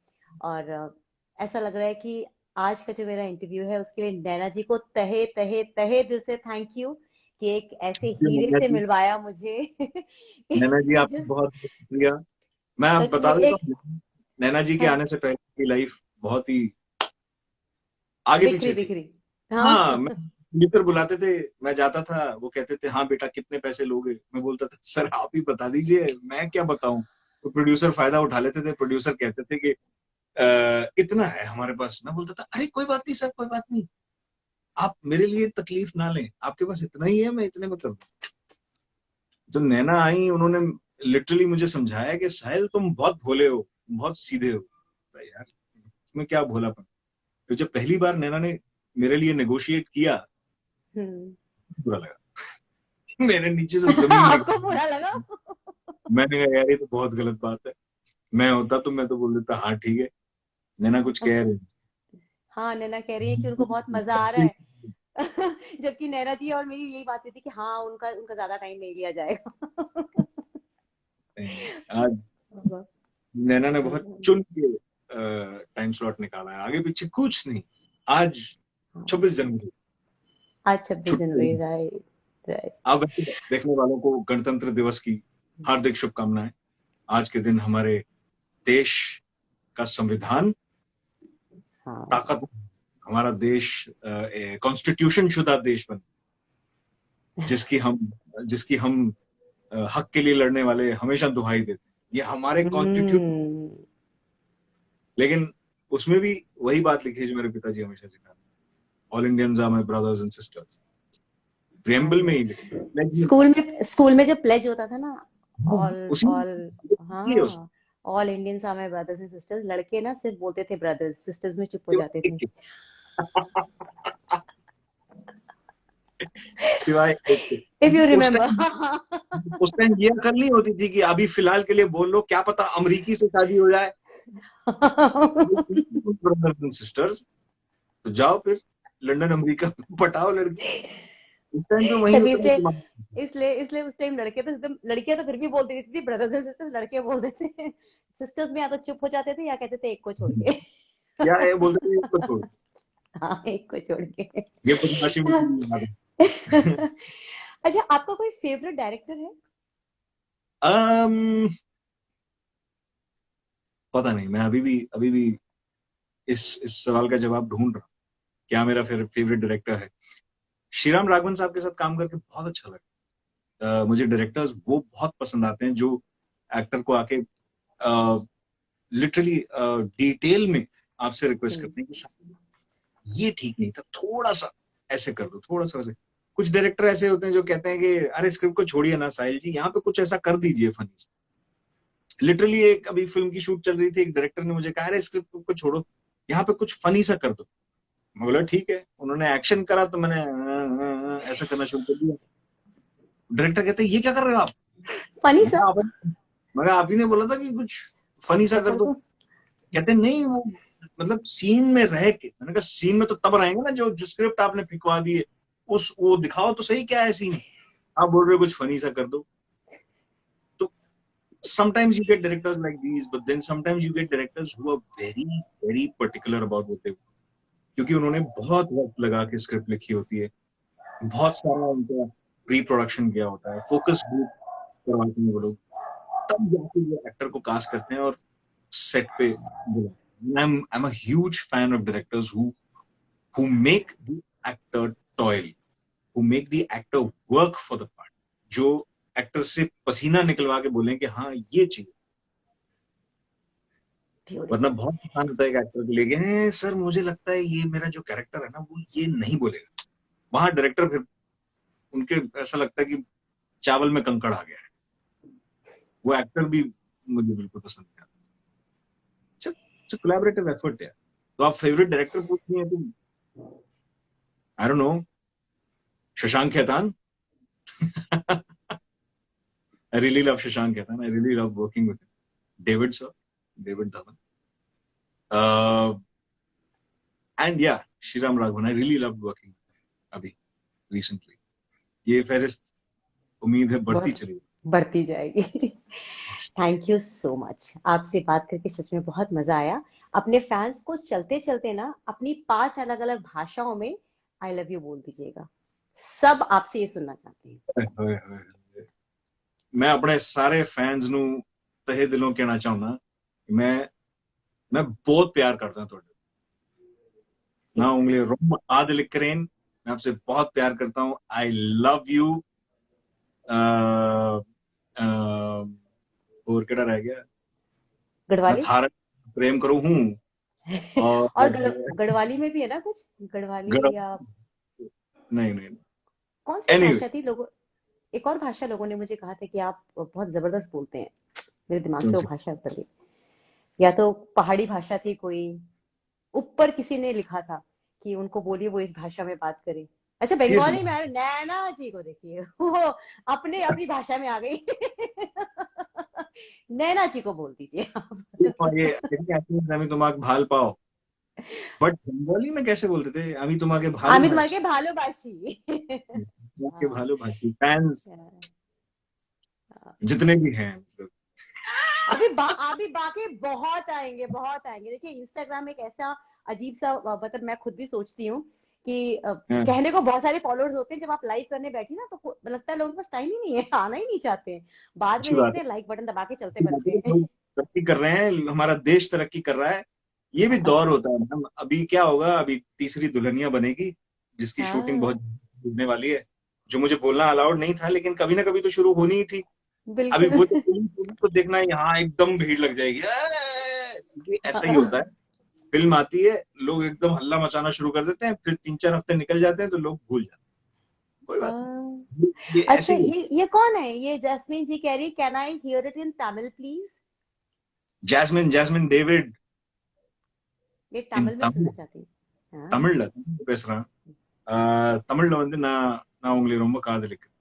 और ऐसा लग रहा है कि आज का जो मेरा इंटरव्यू है उसके लिए नैना जी को तहे तहे तहे दिल से थैंक यू कि एक ऐसे हीरे से मिलवाया मुझे। नैना जी कि आपको जिस बहुत बहुत शुक्रिया। मैं आप सच बता में देता एक हूँ, नैना जी के हाँ, आने से पहले की लाइफ बहुत ही आगे बिखरी पीछे थी। बिखरी। हाँ, हाँ। प्रोड्यूसर बुलाते थे, मैं जाता था, वो कहते थे हाँ बेटा कितने पैसे लोगे, मैं बोलता था सर आप ही बता दीजिए, मैं क्या बताऊं। तो प्रोड्यूसर फायदा उठा लेते थे, प्रोड्यूसर कहते थे कि इतना है हमारे पास। मैं बोलता था अरे कोई बात नहीं सर, कोई बात नहीं, आप मेरे लिए तकलीफ ना लें, आपके पास इतना ही है, मैं इतने में कर दूं। तो नैना आई, उन्होंने लिटरली मुझे समझाया कि साहिल तुम बहुत भोले हो, बहुत सीधे हो। तो यार इसमें क्या भोलापन। तो जब पहली बार नैना ने मेरे लिए नेगोशिएट किया, बुरा लगा। मेरे नीचे से जमीन आपको निकल बुरा लगा? मैंने कहा यार ये तो बहुत गलत बात है। मैं होता तो मैं तो बोल देता हाँ ठीक है, नैना कुछ कह रही हाँ, नैना कह रही है कि उनको बहुत मजा आ रहा है। जबकि नैना जी और मेरी यही बात थी कि हाँ, उनका उनका ज्यादा टाइम नहीं लिया जाएगा। है। आज नैना ने बहुत चुन के टाइम स्लॉट निकाला है, आगे पीछे कुछ नहीं। आज 26 जनवरी, आज 26 जनवरी, छुट्टी। Right right. अब देखने वालों को गणतंत्र दिवस की हार्दिक शुभकामनाएं। आज के दिन हमारे देश का संविधान हाँ, ताकत, हमारा देश कॉन्स्टिट्यूशन शुदा देश बने, जिसकी हम हक के लिए लड़ने वाले हमेशा दुहाई देते हैं, ये हमारे कॉन्स्टिट्यूशन। लेकिन उसमें भी वही बात लिखी है जो मेरे पिताजी हमेशा सिखाते, all Indians are my brothers and sisters. Preamble में ही लिखा। स्कूल में जब प्लेज होता था ना, ऑल उसी ऑल हाँ, all Indians are my brothers and sisters, लड़के ना सिर्फ बोलते थे ब्रदर्स, सिस्टर्स में चुप हो जाते थे। सिवाय इफ यू उस रिमेम्बर। टाइम ये अकल नहीं होती थी कि अभी फिलहाल के लिए बोल लो, क्या पता अमेरिकी से शादी हो जाए। ब्रदर्स एंड सिस्टर्स, तो जाओ फिर लंदन अमेरिका पटाओ लड़की। उस टाइम पे वही तभी होता इसलिए है। इसलिए इसलिए उस टाइम लड़के तो एकदम, लड़कियां तो फिर भी बोलती थी ब्रदर्स एंड सिस्टर्स, लड़के बोलते थे सिस्टर्स में या तो चुप हो जाते थे या कहते थे एक को छोड़ के। क्या है बोलते थे इसको छोड़, हाँ, एक को छोड़ के। ये बदमाशी मुझे नहीं याद है। अच्छा, आपका कोई फेवरेट डायरेक्टर है? पता नहीं, मैं अभी भी इस सवाल का जवाब ढूंढ रहा हूँ, क्या मेरा फेवरेट डायरेक्टर है। श्रीराम राघवन साहब के साथ काम करके बहुत अच्छा लगा। मुझे डायरेक्टर्स वो बहुत पसंद आते हैं जो एक्टर को आके लिटरली डिटेल में आपसे रिक्वेस्ट करते हैं कि ये ठीक नहीं था, थोड़ा सा ऐसे कर दो, थोड़ा सा वैसे। कुछ डायरेक्टर ऐसे होते हैं जो कहते हैं कि अरे स्क्रिप्ट को छोड़िए ना साहिल जी, यहाँ पे कुछ ऐसा कर दीजिए फनी सा। लिटरली एक अभी फिल्म की शूट चल रही थी, एक डायरेक्टर ने मुझे कहा अरे स्क्रिप्ट को छोड़ो, यहाँ पे कुछ फनी सा कर दो। मैं बोला ठीक है, उन्होंने एक्शन करा तो मैंने ऐसा करना शुरू कर दिया। डायरेक्टर कहते ये क्या कर रहे हो आप? फनी सा मगर आप ही ने बोला था कि कुछ फनी सा कर दो। कहते नहीं वो मतलब सीन में रह के। मैंने कहा सीन में तो तब रहेंगे ना जो स्क्रिप्ट आपने फिकवा दी है, उस वो दिखाओ तो सही क्या है सीन। आप बोल रहे हो कुछ फनी सा कर दो। तो sometimes you get directors like these, but then sometimes you get directors who are very very particular about what they want, क्योंकि उन्होंने बहुत वक्त लगा के स्क्रिप्ट लिखी होती है, बहुत सारा उनका प्री प्रोडक्शन किया होता है, फोकस ग्रुप करवाते हैं वो लोग, तब जाके वो एक्टर को कास्ट करते हैं और सेट पे बुलाते हैं। I'm a huge fan of directors who make the actor toil, who make the actor work for the part, जो एक्टर से पसीना निकलवा के बोलें कि हाँ ये चाहिए। वरना बहुत आसान होता है एक एक्टर के लिए सर मुझे लगता है ये मेरा जो कैरेक्टर है ना वो ये नहीं बोलेगा। वहां डायरेक्टर फिर उनके ऐसा लगता है कि चावल में कंकड़ आ गया है। वो एक्टर भी मुझे बिल्कुल पसंद नहीं आता। इट्स कोलैबोरेटिव एफर्ट है। तो आप फेवरेट डायरेक्टर पूछ रही हैं तो I don't know, Shashank Khetan. I really love Shashank Khaitan. I really love working with him. David sir, David Dhawan. And yeah, Shriram Raghavan. I really loved working with him अभी recently. ये फहरिस्त उम्मीद है बढ़ती जाएगी। Thank you so much. आपसे बात करके सच में बहुत मजा आया। अपने फैंस को चलते चलते ना अपनी 5 अलग अलग भाषाओं में आई लव यू बोल दीजिएगा। सब आपसे ये सुनना चाहते हैं। मैं अपने सारे फैंस नू तहे दिलों कहना चाहूंगा, मैं बहुत प्यार करता ਤੁਹਾਡੇ ना उंगली रोम आदिल करेन मैं आपसे बहुत प्यार करता हूँ. I love you. और क्या रह गया. मैं गढ़वाली. थारा प्रेम करूँ हूँ. और और गढ़वाली में भी है ना कुछ, गढ़वाली गढ़ या नहीं नहीं. कौन सी एनीवे, भाषा थी लोगों, एक और भाषा लोगों ने मुझे कहा था कि आप बहुत जबरदस्त बोलते हैं, मेरे दिमाग कौन से वो सी. भाषा उतर गई. या तो पहाड़ी भाषा थी कोई, ऊपर किसी ने लिखा था कि उनको बोलिए वो इस भाषा में बात करें. अच्छा, किस बंगाली में नैना जी को देखिए, वो अपने अपनी भाषा में आ गई. नैना जी को बोल दीजिए आप. ये আমি তোমাকে ভাল পাও. बट बंगाली में कैसे बोलते थे? আমি তোমাকে আমি তোমাকে ভালোবাসি. ভালোবাসি. তোমাকে हाँ, ভালোবাসি. फैंस हाँ, हाँ. जितने भी हैं मतलब. अभी बाकी बहुत आएंगे, बहुत आएंगे. देखिए, इंस्टाग्राम एक ऐसा अजीब सा, मतलब मैं खुद भी सोचती हूँ कि हाँ, कहने को बहुत सारे फॉलोअर्स होते हैं, जब आप लाइव करने बैठी ना तो लगता है लोगों के पास टाइम ही नहीं है, आना ही नहीं चाहते हैं. बाद में अच्छी बात देखते है. हैं लाइक बटन दबा के चलते अच्छी बात है बनते कि लोग तरक्की कर रहे हैं. हमारा देश तरक्की कर रहा है. ये भी हैं. दौर होता है ना. अभी क्या होगा, अभी तीसरी दुल्हनिया बनेगी जिसकी शूटिंग बहुत हाँ, होने वाली है. जो मुझे बोलना अलाउड नहीं था, लेकिन कभी ना कभी तो शुरू होनी ही थी. अभी बिल्कुल. वो जब release होगी तो देखना यहाँ एकदम भीड़ लग जाएगी. क्योंकि ऐसा ही होता है. फिल्म आती है, लोग एकदम हल्ला मचाना शुरू कर देते हैं, फिर 3-4 हफ्ते निकल जाते हैं तो लोग भूल जाते हैं. कोई बात हाँ. नहीं. ये अच्छा, ऐसे ही. ये कौन है, ये जैस्मीन जी कह रही, can I hear it in Tamil please. Jasmine Jasmine David ये इन तमिल में तमिल. सुनना चाहती हूँ. हाँ. தமிழ்ல பேசுறேன். தமிழ்ல வந்து நான் உங்களை ரொம்ப காதலிக்கிறேன்.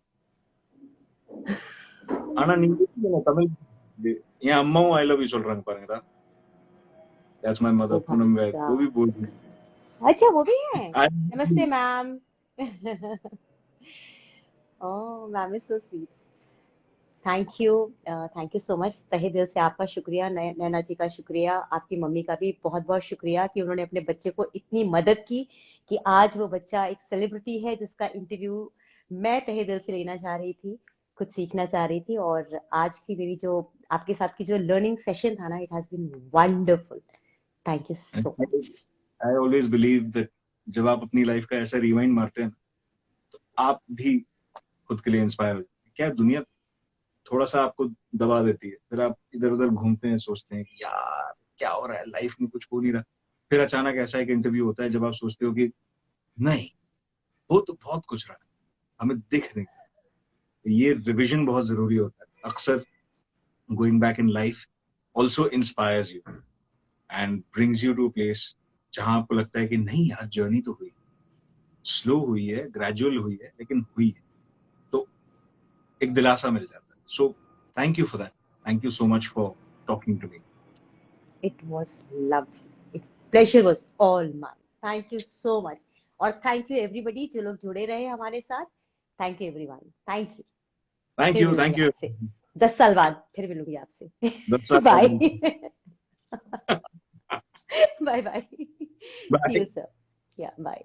ஆனா நீங்க எப்படி என்ன தமிழ் என் அம்மாவும் ஐ லவ் யூ சொல்றாங்க பாருங்கடா. दैट्स माय ओ मदर भाई पूनम वैद. वो भी साहब. बोल रही अच्छा, वो भी है. है. नमस्ते ma'am. Oh, ma'am is so sweet. Thank you so much. तहे दिल से आपका शुक्रिया, नैना जी का शुक्रिया, आपकी मम्मी का भी बहुत बहुत शुक्रिया कि उन्होंने अपने बच्चे को इतनी मदद की कि आज वो बच्चा एक सेलिब्रिटी है जिसका इंटरव्यू मैं तहे दिल से लेना चाह रही थी, कुछ सीखना चाह रही थी. और आज की मेरी जो आपके साथ की जो लर्निंग सेशन था ना, it has been wonderful. Thank you so much. I always believe that जब आप अपनी लाइफ का ऐसा रिवाइंड मारते हैं तो आप भी खुद के लिए इंस्पायर हो जाते हैं. क्या दुनिया थोड़ा सा आपको दबा देती है, फिर आप इधर उधर घूमते हैं, सोचते हैं कि यार क्या हो रहा है लाइफ में, कुछ हो नहीं रहा. फिर अचानक ऐसा एक इंटरव्यू होता है जब आप सोचते हो कि नहीं, वो तो बहुत कुछ रहा है, हमें दिख नहीं. ये रिविजन बहुत जरूरी होता है. अक्सर going back in life also inspires you and brings you to place जहां आपको लगता है कि नहीं यार, जर्नी तो हुई, स्लो हुई है, ग्रेजुअल हुई है, लेकिन हुई है. तो एक दिलासा मिल जाता है. So thank you for that. Thank you so much for talking to me. It was lovely. Pleasure was all mine. Thank you so much. और थैंक यू एवरीबडी जो लोग जुड़े रहे हमारे साथ. Thank you everyone. Thank you. Thank फिर you. मिलूंगी thank you. आपसे 10 साल बाद, फिर मिलूंगी आपसे. That's bye. all. Bye bye. See Bye. You sir. या बाय.